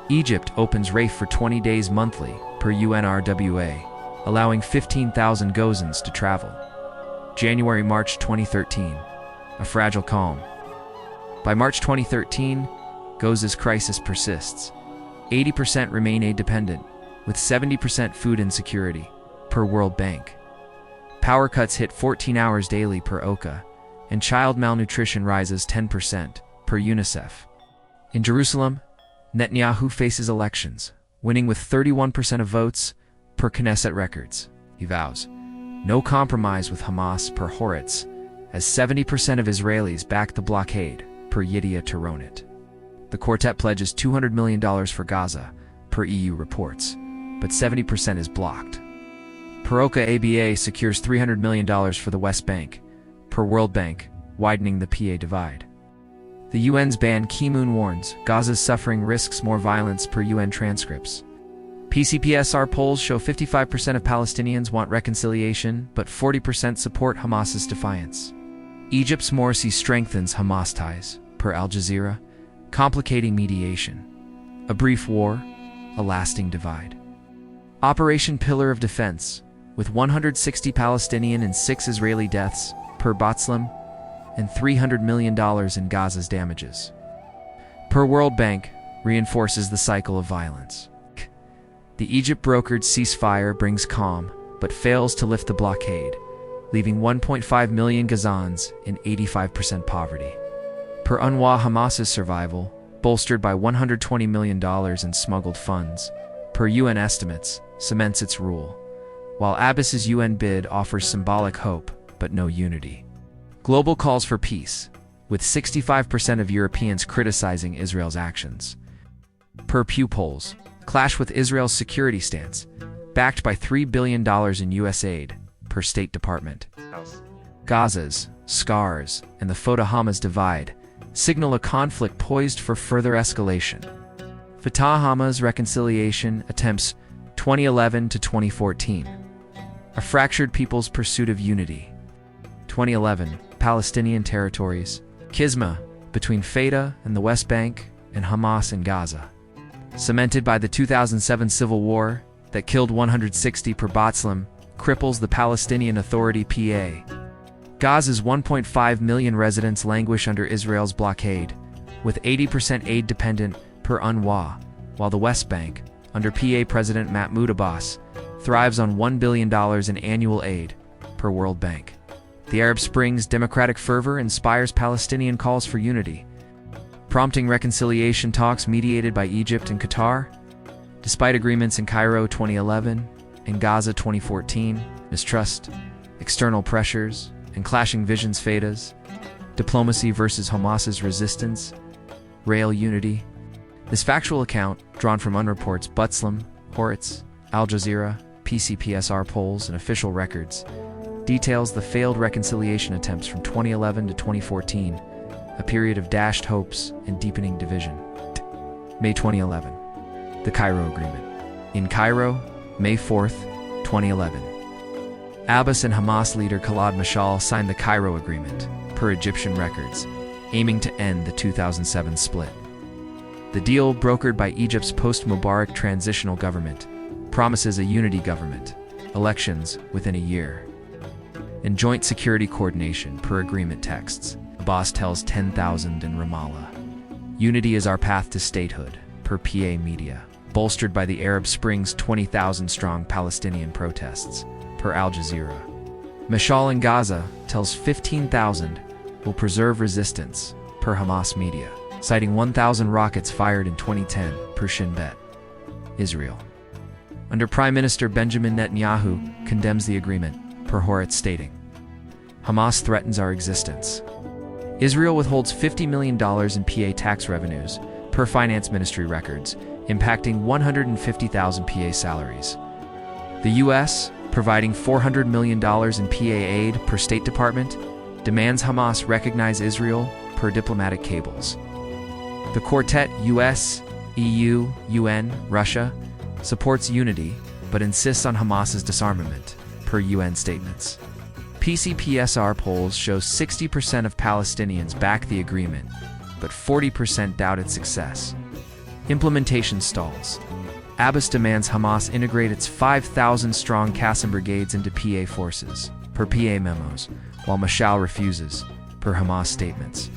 Egypt opens RAIF for 20 days monthly, per UNRWA, allowing 15,000 Gazans to travel. January-March 2013, a fragile calm. By March 2013, Gaza's crisis persists. 80% remain aid-dependent, with 70% food insecurity, per World Bank. Power cuts hit 14 hours daily, per OCHA, and child malnutrition rises 10%, per UNICEF. In Jerusalem, Netanyahu faces elections, winning with 31% of votes, per Knesset records. He vows no compromise with Hamas, per Haaretz, as 70% of Israelis back the blockade, per Yediot Ahronoth. The quartet pledges $200 million for Gaza, per EU reports, but 70% is blocked. Per OCHA, ABA secures $300 million for the West Bank, per World Bank, widening the PA divide. The UN's Ban Ki-moon warns Gaza's suffering risks more violence, per UN transcripts. PCPSR polls show 55% of Palestinians want reconciliation, but 40% support Hamas's defiance. Egypt's Morsi strengthens Hamas ties, per Al Jazeera, complicating mediation. A brief war, a lasting divide. Operation Pillar of Defense, with 160 Palestinian and 6 Israeli deaths, per B'Tselem, and $300 million in Gaza's damages. Per World Bank, reinforces the cycle of violence. The Egypt-brokered ceasefire brings calm, but fails to lift the blockade, leaving 1.5 million Gazans in 85% poverty. Per UNWA, Hamas's survival, bolstered by $120 million in smuggled funds, per UN estimates, cements its rule, while Abbas's UN bid offers symbolic hope, but no unity. Global calls for peace, with 65% of Europeans criticizing Israel's actions. Per Pew polls, clash with Israel's security stance, backed by $3 billion in U.S. aid, per State Department. Gaza's scars and the Fatah-Hamas divide signal a conflict poised for further escalation. Fatah-Hamas reconciliation attempts 2011 to 2014. A fractured people's pursuit of unity. 2011, Palestinian territories. Schisma between Fatah and the West Bank and Hamas in Gaza. Cemented by the 2007 civil war that killed 160 per B'Tselem, cripples the Palestinian Authority PA. Gaza's 1.5 million residents languish under Israel's blockade, with 80% aid dependent, per UNWA, while the West Bank, under PA President Mahmoud Abbas, thrives on $1 billion in annual aid, per World Bank. The Arab Spring's democratic fervor inspires Palestinian calls for unity, prompting reconciliation talks mediated by Egypt and Qatar. Despite agreements in Cairo 2011 and Gaza 2014, mistrust, external pressures, and clashing visions Fatah's, diplomacy versus Hamas's resistance, rail unity. This factual account, drawn from UNReport's B'Tselem, Haaretz, Al Jazeera, PCPSR polls, and official records, details the failed reconciliation attempts from 2011 to 2014, a period of dashed hopes and deepening division. May 2011. The Cairo Agreement. In Cairo, May 4th, 2011. Abbas and Hamas leader Khaled Mashal signed the Cairo Agreement, per Egyptian records, aiming to end the 2007 split. The deal, brokered by Egypt's post-Mubarak transitional government, promises a unity government, elections within a year, and joint security coordination, per agreement texts. Abbas tells 10,000 in Ramallah. Unity is our path to statehood, per PA media, bolstered by the Arab Spring's 20,000-strong Palestinian protests, per Al Jazeera. Mashal in Gaza tells 15,000 will preserve resistance, per Hamas media, citing 1,000 rockets fired in 2010, per Shin Bet. Israel, under Prime Minister Benjamin Netanyahu, condemns the agreement, per Haaretz, stating, Hamas threatens our existence. Israel withholds $50 million in PA tax revenues, per Finance Ministry records, impacting 150,000 PA salaries, The U.S., providing $400 million in PA aid per State Department, demands Hamas recognize Israel per diplomatic cables. The quartet US, EU, UN, Russia supports unity but insists on Hamas's disarmament, per UN statements. PCPSR polls show 60% of Palestinians back the agreement, but 40% doubt its success. Implementation stalls. Abbas demands Hamas integrate its 5,000-strong Qassam brigades into PA forces, per PA memos, while Mashal refuses, per Hamas statements.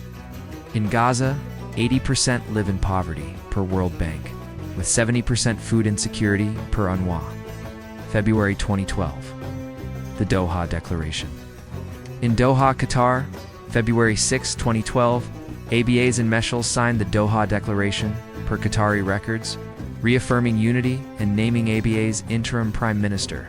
In Gaza, 80% live in poverty, per World Bank, with 70% food insecurity, per UNWA. February 2012. The Doha Declaration. In Doha, Qatar, February 6, 2012, ABAs and Meshal signed the Doha Declaration, per Qatari records, reaffirming unity and naming ABA's interim prime minister.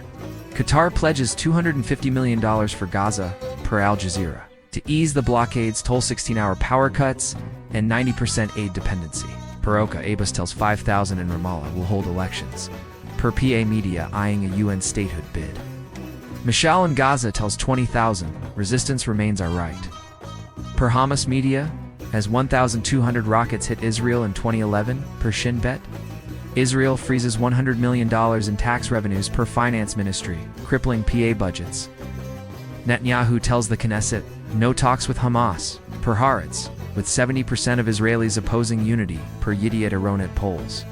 Qatar pledges $250 million for Gaza, per Al Jazeera, to ease the blockade's toll 16-hour power cuts and 90% aid dependency. Per Oka, Abbas tells 5,000 in Ramallah will hold elections, per PA Media eyeing a UN statehood bid. Mishal in Gaza tells 20,000 resistance remains our right. Per Hamas Media, as 1,200 rockets hit Israel in 2011, per Shin Bet, Israel freezes $100 million in tax revenues per finance ministry, crippling PA budgets. Netanyahu tells the Knesset, no talks with Hamas, per Haaretz, with 70% of Israelis opposing unity, per Yediot Aronet polls.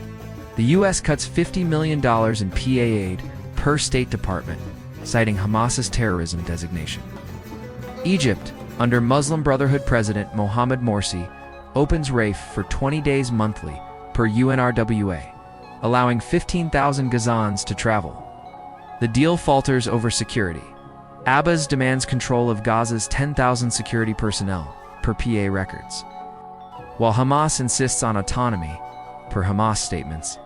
The U.S. cuts $50 million in PA aid per State Department, citing Hamas's terrorism designation. Egypt, under Muslim Brotherhood President Mohamed Morsi, opens RAIF for 20 days monthly, per UNRWA, allowing 15,000 Gazans to travel. The deal falters over security. Abbas demands control of Gaza's 10,000 security personnel, per PA records. While Hamas insists on autonomy, per Hamas statements.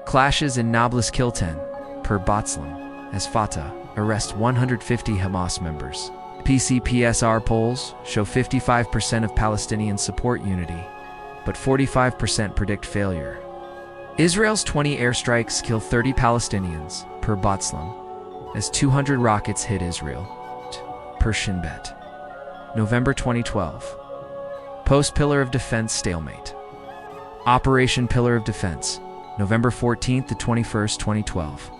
Clashes in Nablus Kilten, per Batslam, as Fatah arrests 150 Hamas members. PCPSR polls show 55% of Palestinians support unity, but 45% predict failure. Israel's 20 airstrikes kill 30 Palestinians, per Batslam, as 200 rockets hit Israel, per Shin Bet. November 2012. Post-Pillar of Defense stalemate. Operation Pillar of Defense, November 14 to 21, 2012.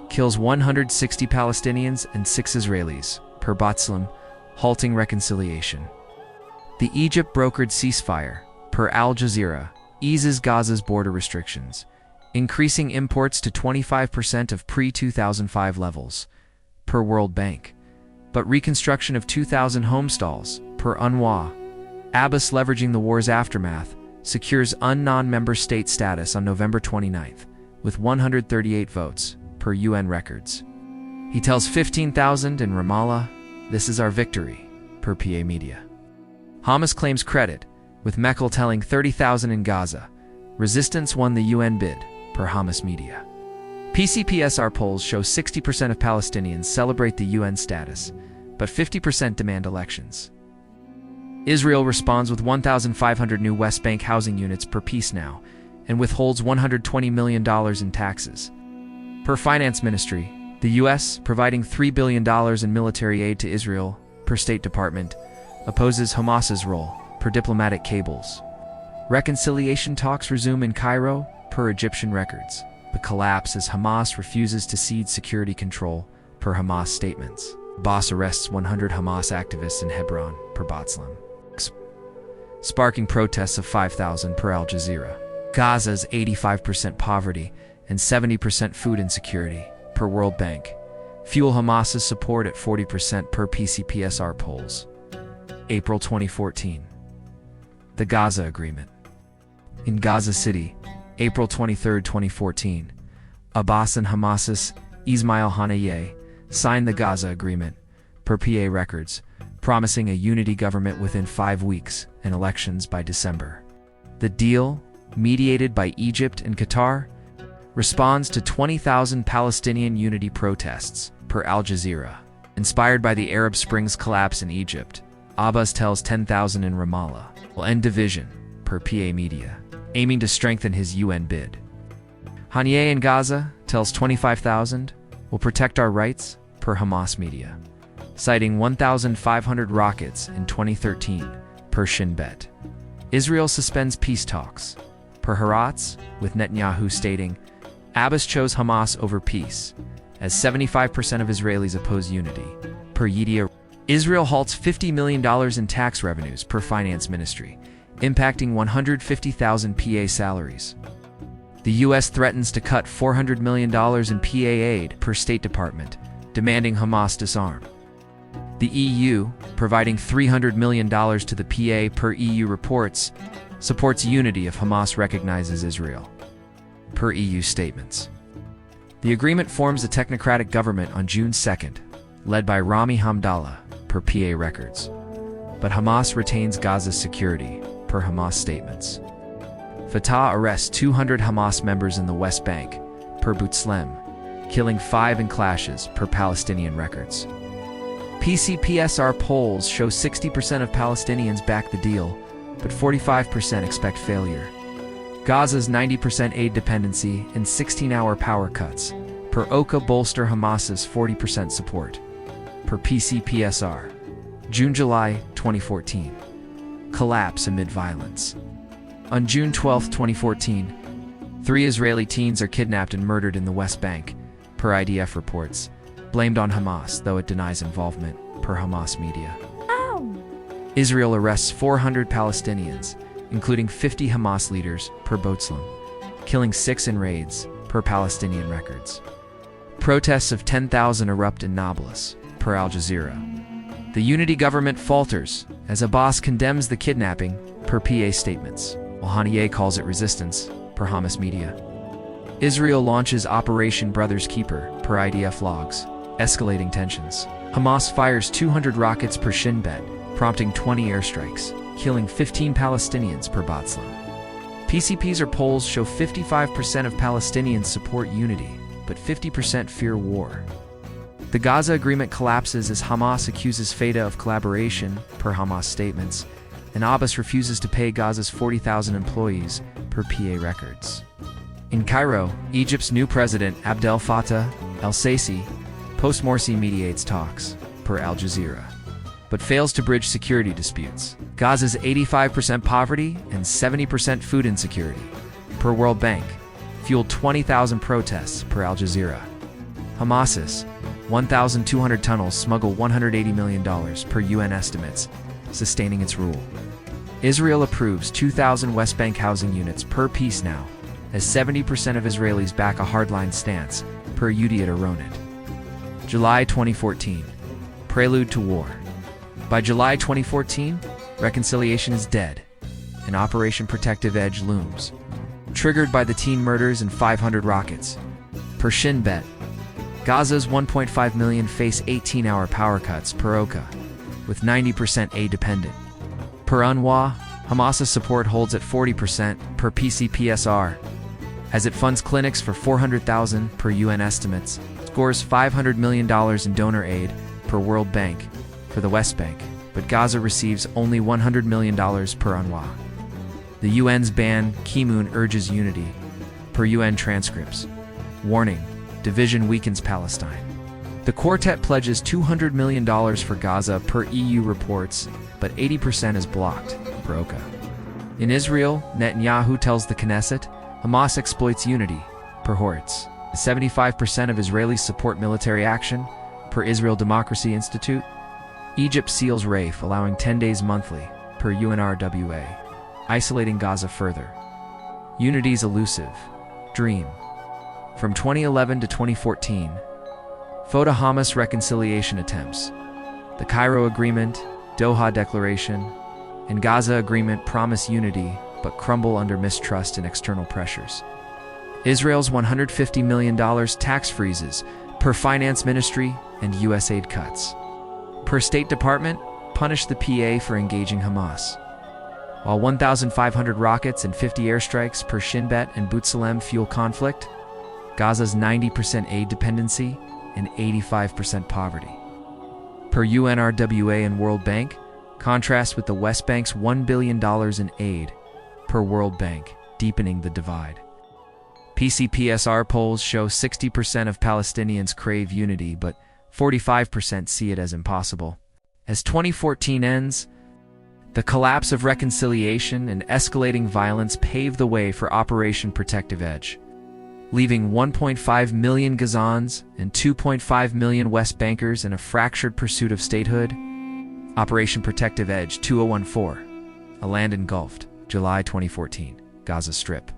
Kills 160 Palestinians and 6 Israelis, per Batslam, halting reconciliation. The Egypt-brokered ceasefire, per Al Jazeera, eases Gaza's border restrictions, increasing imports to 25% of pre-2005 levels, per World Bank. But reconstruction of 2,000 homestalls, per UNWA. Abbas, leveraging the war's aftermath, secures non-member state status on November 29th, with 138 votes, per UN records. He tells 15,000 in Ramallah, this is our victory, per PA Media. Hamas claims credit, with Mechel telling 30,000 in Gaza, resistance won the UN bid, per Hamas Media. PCPSR polls show 60% of Palestinians celebrate the UN status, but 50% demand elections. Israel responds with 1,500 new West Bank housing units per Peace Now, and withholds $120 million in taxes. Per Finance Ministry, the U.S., providing $3 billion in military aid to Israel, per State Department, opposes Hamas's role, per diplomatic cables. Reconciliation talks resume in Cairo, per Egyptian records, but collapse as Hamas refuses to cede security control, per Hamas statements. Abbas arrests 100 Hamas activists in Hebron, per Batslam. Sparking protests of 5,000, per Al Jazeera. Gaza's 85% poverty and 70% food insecurity, per World Bank. Fuel Hamas's support at 40%, per PCPSR polls. April 2014. The Gaza Agreement. In Gaza City, April 23, 2014, Abbas and Hamas's Ismail Haniyeh signed the Gaza Agreement, per PA records, promising a unity government within 5 weeks and elections by December. The deal, mediated by Egypt and Qatar, responds to 20,000 Palestinian unity protests, per Al Jazeera. Inspired by the Arab Spring's collapse in Egypt, Abbas tells 10,000 in Ramallah will end division, per PA Media, aiming to strengthen his UN bid. Haniyeh in Gaza tells 25,000, will protect our rights, per Hamas media, citing 1,500 rockets in 2013, per Shin Bet. Israel suspends peace talks, per Haaretz, with Netanyahu stating, Abbas chose Hamas over peace, as 75% of Israelis oppose unity, per Yedia. Israel halts $50 million in tax revenues, per Finance Ministry, impacting 150,000 PA salaries. The U.S. threatens to cut $400 million in PA aid, per State Department, demanding Hamas disarm. The EU, providing $300 million to the PA per EU reports, supports unity if Hamas recognizes Israel, per EU statements. The agreement forms a technocratic government on June 2nd, led by Rami Hamdallah, per PA records. But Hamas retains Gaza's security, per Hamas statements. Fatah arrests 200 Hamas members in the West Bank, per B'Tselem, killing 5 in clashes, per Palestinian records. PCPSR polls show 60% of Palestinians back the deal, but 45% expect failure. Gaza's 90% aid dependency and 16-hour power cuts, per OCA, bolster Hamas's 40% support, per PCPSR. June-July 2014. Collapse amid violence. On June 12, 2014, 3 Israeli teens are kidnapped and murdered in the West Bank, per IDF reports, blamed on Hamas, though it denies involvement, per Hamas media. Israel arrests 400 Palestinians, including 50 Hamas leaders, per B'Tselem, killing 6 in raids, per Palestinian records. Protests of 10,000 erupt in Nablus, per Al Jazeera. The unity government falters, as Abbas condemns the kidnapping, per PA statements, while Haniyeh calls it resistance, per Hamas media. Israel launches Operation Brother's Keeper, per IDF logs, escalating tensions. Hamas fires 200 rockets, per Shin Bet, prompting 20 airstrikes, killing 15 Palestinians, per B'Tselem. PCP's polls show 55% of Palestinians support unity, but 50% fear war. The Gaza agreement collapses as Hamas accuses Fatah of collaboration, per Hamas statements, and Abbas refuses to pay Gaza's 40,000 employees, per PA records. In Cairo, Egypt's new president, Abdel Fattah el-Sisi, post-Morsi mediates talks, per Al Jazeera, but fails to bridge security disputes. Gaza's 85% poverty and 70% food insecurity, per World Bank, fueled 20,000 protests, per Al Jazeera. Hamas's 1,200 tunnels smuggle $180 million, per UN estimates, sustaining its rule. Israel approves 2,000 West Bank housing units, per Peace Now, as 70% of Israelis back a hardline stance, per Yediot Aharonot. July 2014. Prelude to war. By July 2014, reconciliation is dead, and Operation Protective Edge looms, triggered by the teen murders and 500 rockets. Per Shin Bet, Gaza's 1.5 million face 18-hour power cuts, per OCA, with 90% aid dependent. Per UNWA, Hamas's support holds at 40%, per PCPSR, as it funds clinics for 400,000, per UN estimates, scores $500 million in donor aid, per World Bank, for the West Bank, but Gaza receives only $100 million, per UNWA. The UN's Ban Ki-moon urges unity, per UN transcripts. Warning: division weakens Palestine. The quartet pledges $200 million for Gaza, per EU reports, but 80% is blocked, per OCA. In Israel, Netanyahu tells the Knesset, Hamas exploits unity, per Haaretz. 75% of Israelis support military action, per Israel Democracy Institute. Egypt seals RAF, allowing 10 days monthly, per UNRWA, isolating Gaza further. Unity's elusive dream. From 2011 to 2014, Fatah-Hamas reconciliation attempts, the Cairo Agreement, Doha Declaration, and Gaza Agreement promise unity but crumble under mistrust and external pressures. Israel's $150 million tax freezes, per Finance Ministry, and US aid cuts. Per State Department, punish the PA for engaging Hamas. While 1,500 rockets and 50 airstrikes, per Shin Bet and B'Tselem fuel conflict, Gaza's 90% aid dependency and 85% poverty. Per UNRWA and World Bank, contrast with the West Bank's $1 billion in aid, per World Bank, deepening the divide. PCPSR polls show 60% of Palestinians crave unity, but 45% see it as impossible. As 2014 ends, the collapse of reconciliation and escalating violence paved the way for Operation Protective Edge, leaving 1.5 million Gazans and 2.5 million West Bankers in a fractured pursuit of statehood. Operation Protective Edge 2014, a land engulfed, July 2014, Gaza Strip.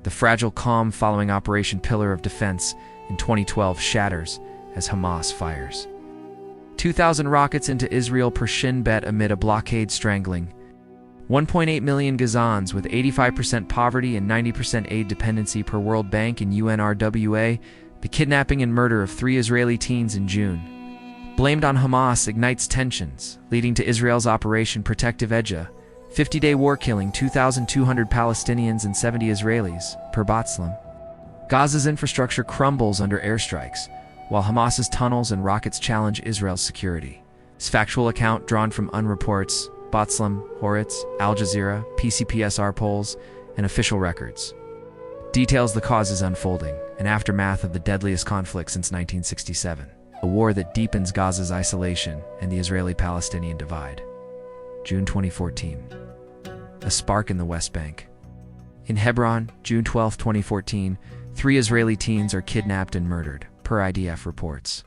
The fragile calm following Operation Pillar of Defense in 2012 shatters as Hamas fires 2,000 rockets into Israel per Shin Bet amid a blockade strangling 1.8 million Gazans with 85% poverty and 90% aid dependency per World Bank and UNRWA. The kidnapping and murder of 3 Israeli teens in June, blamed on Hamas, ignites tensions, leading to Israel's Operation Protective Edge, 50-day war killing 2,200 Palestinians and 70 Israelis, per B'Tselem. Gaza's infrastructure crumbles under airstrikes, while Hamas's tunnels and rockets challenge Israel's security. This factual account drawn from Unreports, B'Tselem, Haaretz, Al Jazeera, PCPSR polls, and official records details the causes unfolding and aftermath of the deadliest conflict since 1967, a war that deepens Gaza's isolation and the Israeli-Palestinian divide. June 2014. A spark in the West Bank. In Hebron, June 12, 2014, 3 Israeli teens are kidnapped and murdered, per IDF reports.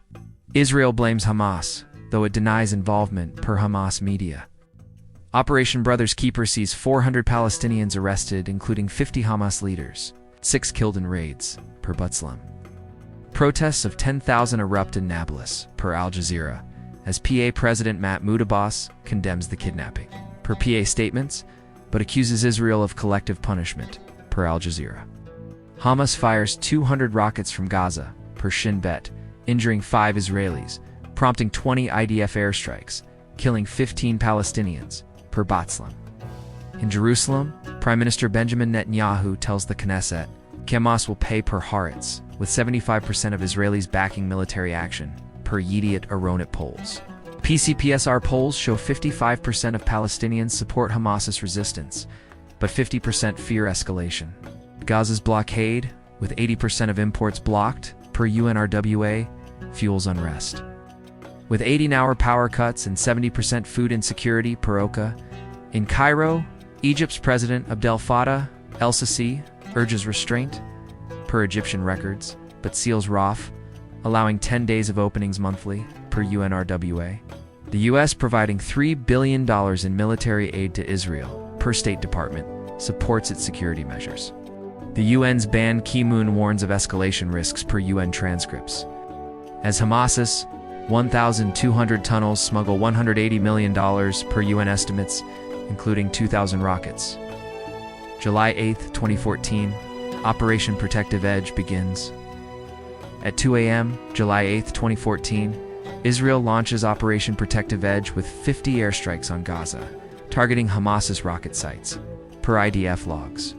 Israel blames Hamas, though it denies involvement, per Hamas media. Operation Brother's Keeper sees 400 Palestinians arrested, including 50 Hamas leaders, 6 killed in raids, per B'Tselem. Protests of 10,000 erupt in Nablus, per Al Jazeera, as PA President Mahmoud Abbas condemns the kidnapping, per PA statements, but accuses Israel of collective punishment, per Al Jazeera. Hamas fires 200 rockets from Gaza, per Shin Bet, injuring 5 Israelis, prompting 20 IDF airstrikes, killing 15 Palestinians, per B'Tselem. In Jerusalem, Prime Minister Benjamin Netanyahu tells the Knesset Hamas will pay per Haaretz, with 75% of Israelis backing military action, per Yediot Aronot polls. PCPSR polls show 55% of Palestinians support Hamas's resistance, but 50% fear escalation. Gaza's blockade, with 80% of imports blocked, per UNRWA, fuels unrest. With 18-hour power cuts and 70% food insecurity, per OCHA. In Cairo, Egypt's President Abdel Fattah el-Sisi urges restraint, per Egyptian records, but seals Rafah, allowing 10 days of openings monthly, per UNRWA. The U.S. providing $3 billion in military aid to Israel, per State Department, supports its security measures. The UN's Ban Ki-moon warns of escalation risks, per UN transcripts. As Hamas's 1,200 tunnels smuggle $180 million, per UN estimates, including 2,000 rockets. July 8, 2014, Operation Protective Edge begins. At 2 a.m., July 8, 2014, Israel launches Operation Protective Edge with 50 airstrikes on Gaza, targeting Hamas's rocket sites, per IDF logs.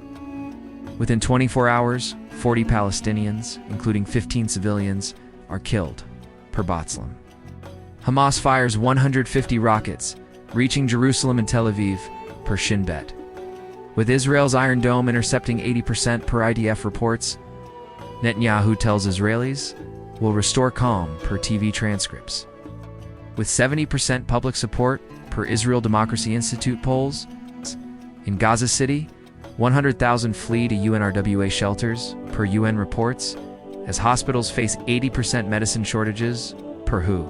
Within 24 hours, 40 Palestinians, including 15 civilians, are killed, per B'Tselem. Hamas fires 150 rockets, reaching Jerusalem and Tel Aviv, per Shin Bet. With Israel's Iron Dome intercepting 80%, per IDF reports, Netanyahu tells Israelis, "Will restore calm," per TV transcripts. With 70% public support, per Israel Democracy Institute polls, in Gaza City, 100,000 flee to UNRWA shelters, per UN reports, as hospitals face 80% medicine shortages, per WHO.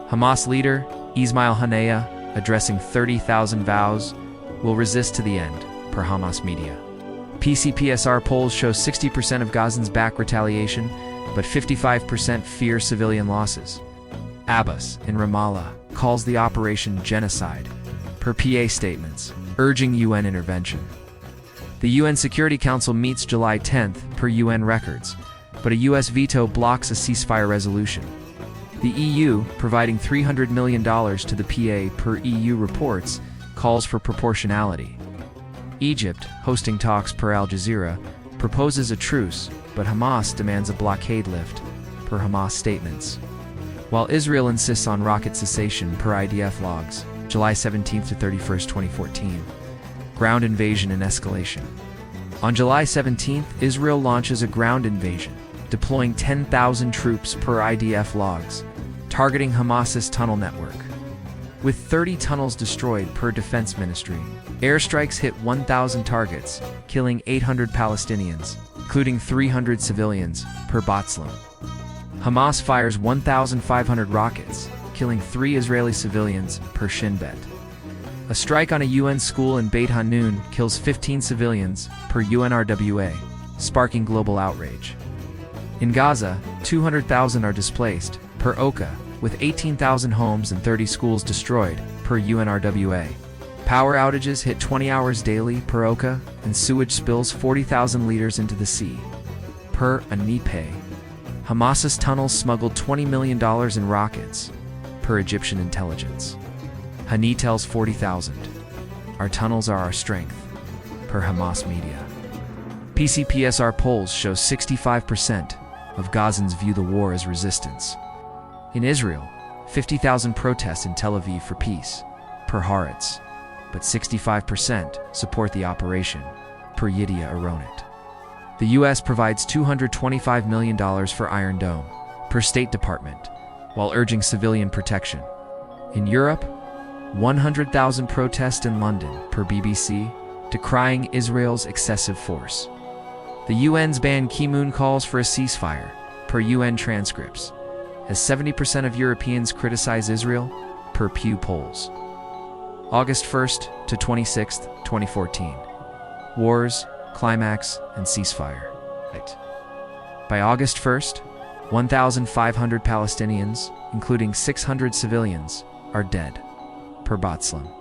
Hamas leader Ismail Haniyeh, addressing 30,000 vows, will resist to the end, per Hamas media. PCPSR polls show 60% of Gazans back retaliation, but 55% fear civilian losses. Abbas, in Ramallah, calls the operation genocide, per PA statements, urging UN intervention. The UN Security Council meets July 10th, per UN records, but a US veto blocks a ceasefire resolution. The EU, providing $300 million to the PA per EU reports, calls for proportionality. Egypt, hosting talks per Al Jazeera, proposes a truce, but Hamas demands a blockade lift, per Hamas statements. While Israel insists on rocket cessation per IDF logs, July 17 to 31, 2014. Ground invasion and escalation. On July 17th, Israel launches a ground invasion, deploying 10,000 troops per IDF logs, targeting Hamas's tunnel network. With 30 tunnels destroyed per defense ministry, airstrikes hit 1,000 targets, killing 800 Palestinians, including 300 civilians, per Batslam. Hamas fires 1,500 rockets, killing 3 Israeli civilians, per Shin Bet. A strike on a UN school in Beit Hanun kills 15 civilians, per UNRWA, sparking global outrage. In Gaza, 200,000 are displaced, per OCHA, with 18,000 homes and 30 schools destroyed, per UNRWA. Power outages hit 20 hours daily, per OCHA, and sewage spills 40,000 liters into the sea, per ANIPE. Hamas's tunnels smuggled $20 million in rockets, per Egyptian intelligence. Hani tells 40,000. Our tunnels are our strength, per Hamas media. PCPSR polls show 65% of Gazans view the war as resistance. In Israel, 50,000 protests in Tel Aviv for peace, per Haaretz, but 65% support the operation, per Yedioth Ahronet. The U.S. provides $225 million for Iron Dome, per State Department, while urging civilian protection. In Europe, 100,000 protest in London, per BBC, decrying Israel's excessive force. The UN's Ban Ki-moon calls for a ceasefire, per UN transcripts, as 70% of Europeans criticize Israel, per Pew polls. August 1st to 26th, 2014. Wars, climax, and ceasefire. By August 1st, 1,500 Palestinians, including 600 civilians, are dead, per Batslam,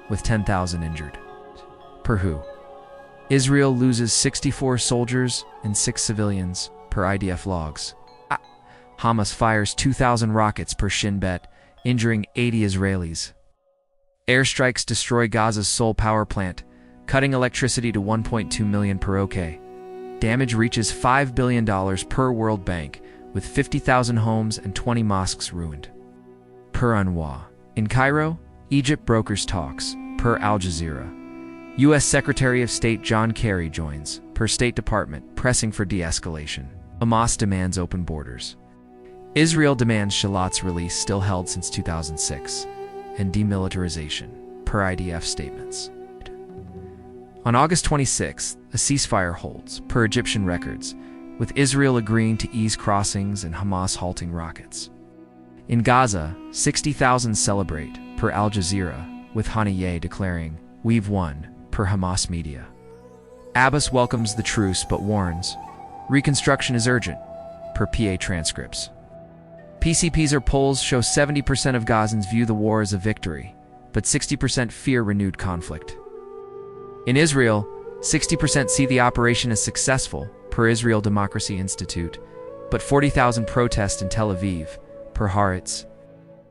with 10,000 injured. Per WHO. Israel loses 64 soldiers and 6 civilians, per IDF logs. Hamas fires 2,000 rockets per Shin Bet, injuring 80 Israelis. Airstrikes destroy Gaza's Sol power plant, cutting electricity to 1.2 million per OK. Damage reaches $5 billion per World Bank, with 50,000 homes and 20 mosques ruined. Per UNWA. In Cairo, Egypt brokers talks, per Al Jazeera. U.S. Secretary of State John Kerry joins, per State Department, pressing for de-escalation. Hamas demands open borders. Israel demands Shalat's release, still held since 2006, and demilitarization, per IDF statements. On August 26th, a ceasefire holds, per Egyptian records, with Israel agreeing to ease crossings and Hamas halting rockets. In Gaza, 60,000 celebrate, per Al Jazeera, with Haniyeh declaring, "We've won," per Hamas media. Abbas welcomes the truce but warns, "Reconstruction is urgent," per PA transcripts. PCPSR polls show 70% of Gazans view the war as a victory, but 60% fear renewed conflict. In Israel, 60% see the operation as successful, per Israel Democracy Institute, but 40,000 protest in Tel Aviv, per Haaretz.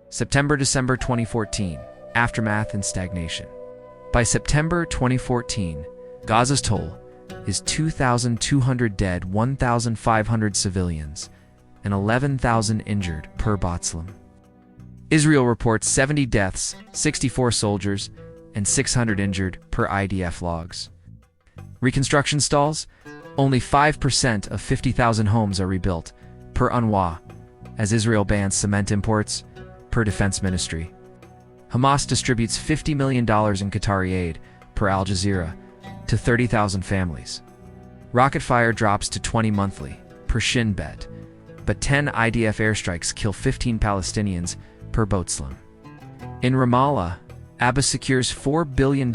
September-December 2014, aftermath and stagnation. By September 2014, Gaza's toll is 2,200 dead, 1,500 civilians, and 11,000 injured, per Batslam. Israel reports 70 deaths, 64 soldiers, and 600 injured, per IDF logs. Reconstruction stalls? Only 5% of 50,000 homes are rebuilt, per UNWA, as Israel bans cement imports, per Defense Ministry. Hamas distributes $50 million in Qatari aid, per Al Jazeera, to 30,000 families. Rocket fire drops to 20 monthly, per Shin Bet, but 10 IDF airstrikes kill 15 Palestinians, per Batslam. In Ramallah, Abbas secures $4 billion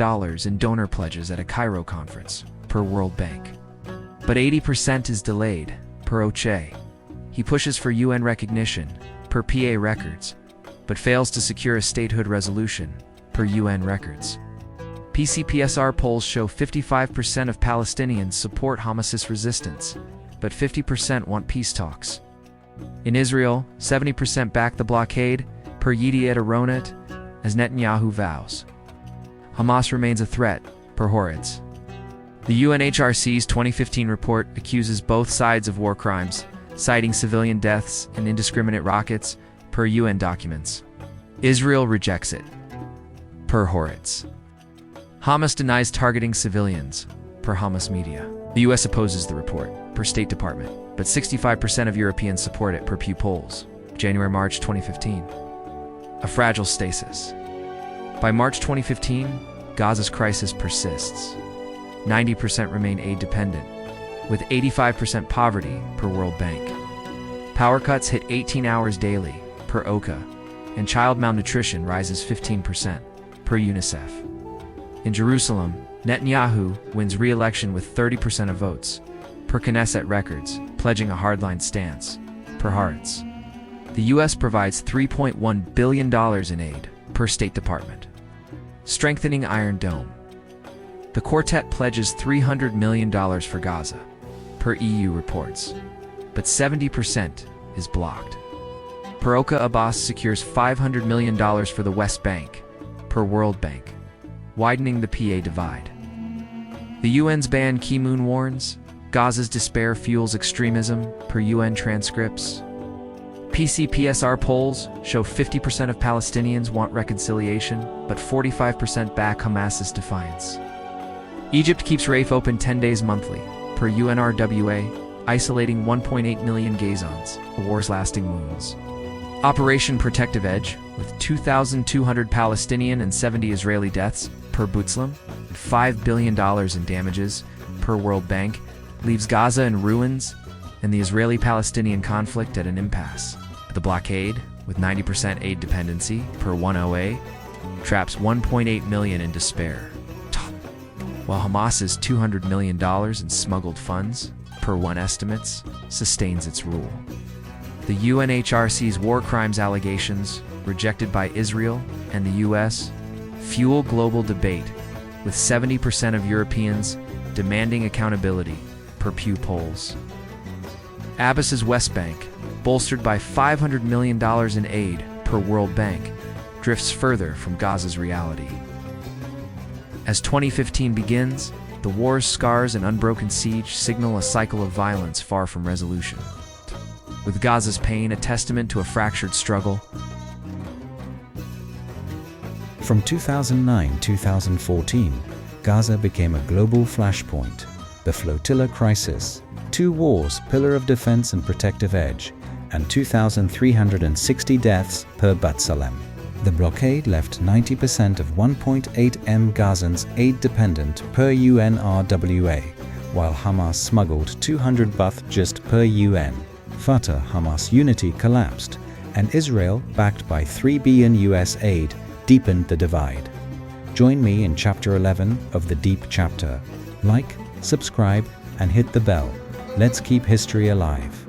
in donor pledges at a Cairo conference, per World Bank. But 80% is delayed, per OCHA. He pushes for UN recognition, per PA records, but fails to secure a statehood resolution, per UN records. PCPSR polls show 55% of Palestinians support Hamas's resistance, but 50% want peace talks. In Israel, 70% back the blockade, per Yedioth Ahronet, as Netanyahu vows. Hamas remains a threat, per Haaretz. The UNHRC's 2015 report accuses both sides of war crimes, citing civilian deaths and indiscriminate rockets, per UN documents. Israel rejects it, per Haaretz. Hamas denies targeting civilians, per Hamas media. The US opposes the report, per State Department, but 65% of Europeans support it, per Pew polls, January-March 2015. A fragile stasis. By March 2015, Gaza's crisis persists. 90% remain aid-dependent, with 85% poverty, per World Bank. Power cuts hit 18 hours daily, per OCHA, and child malnutrition rises 15%, per UNICEF. In Jerusalem, Netanyahu wins re-election with 30% of votes, per Knesset records, pledging a hardline stance, per Haaretz. The U.S. provides $3.1 billion in aid, per State Department. Strengthening Iron Dome. The quartet pledges $300 million for Gaza, per EU reports, but 70% is blocked. Per OCHA, Abbas secures $500 million for the West Bank, per World Bank, widening the PA divide. The UN's Ban Ki-moon warns, Gaza's despair fuels extremism, per UN transcripts. PCPSR polls show 50% of Palestinians want reconciliation, but 45% back Hamas's defiance. Egypt keeps Rafe open 10 days monthly, per UNRWA, isolating 1.8 million Gazans, a war's lasting wounds. Operation Protective Edge, with 2,200 Palestinian and 70 Israeli deaths, per B'Tselem, and $5 billion in damages, per World Bank, leaves Gaza in ruins and the Israeli-Palestinian conflict at an impasse. The blockade, with 90% aid dependency, per 1OA, traps 1.8 million in despair, while Hamas's $200 million in smuggled funds, per one estimates, sustains its rule. The UNHRC's war crimes allegations, rejected by Israel and the US, fuel global debate, with 70% of Europeans demanding accountability, per Pew polls. Abbas's West Bank, bolstered by $500 million in aid, per World Bank, drifts further from Gaza's reality. As 2015 begins, the war's scars and unbroken siege signal a cycle of violence far from resolution. With Gaza's pain a testament to a fractured struggle. From 2009-2014, Gaza became a global flashpoint. The flotilla crisis, 2 wars, pillar of defense and protective edge, and 2,360 deaths per B'Tselem. The blockade left 90% of 1.8 M Gazans aid-dependent per UNRWA, while Hamas smuggled 200 bath just per UN. Fatah-Hamas unity collapsed, and Israel, backed by $3 billion US aid, deepened the divide. Join me in Chapter 11 of The Deep Chapter. Like, subscribe, and hit the bell. Let's keep history alive.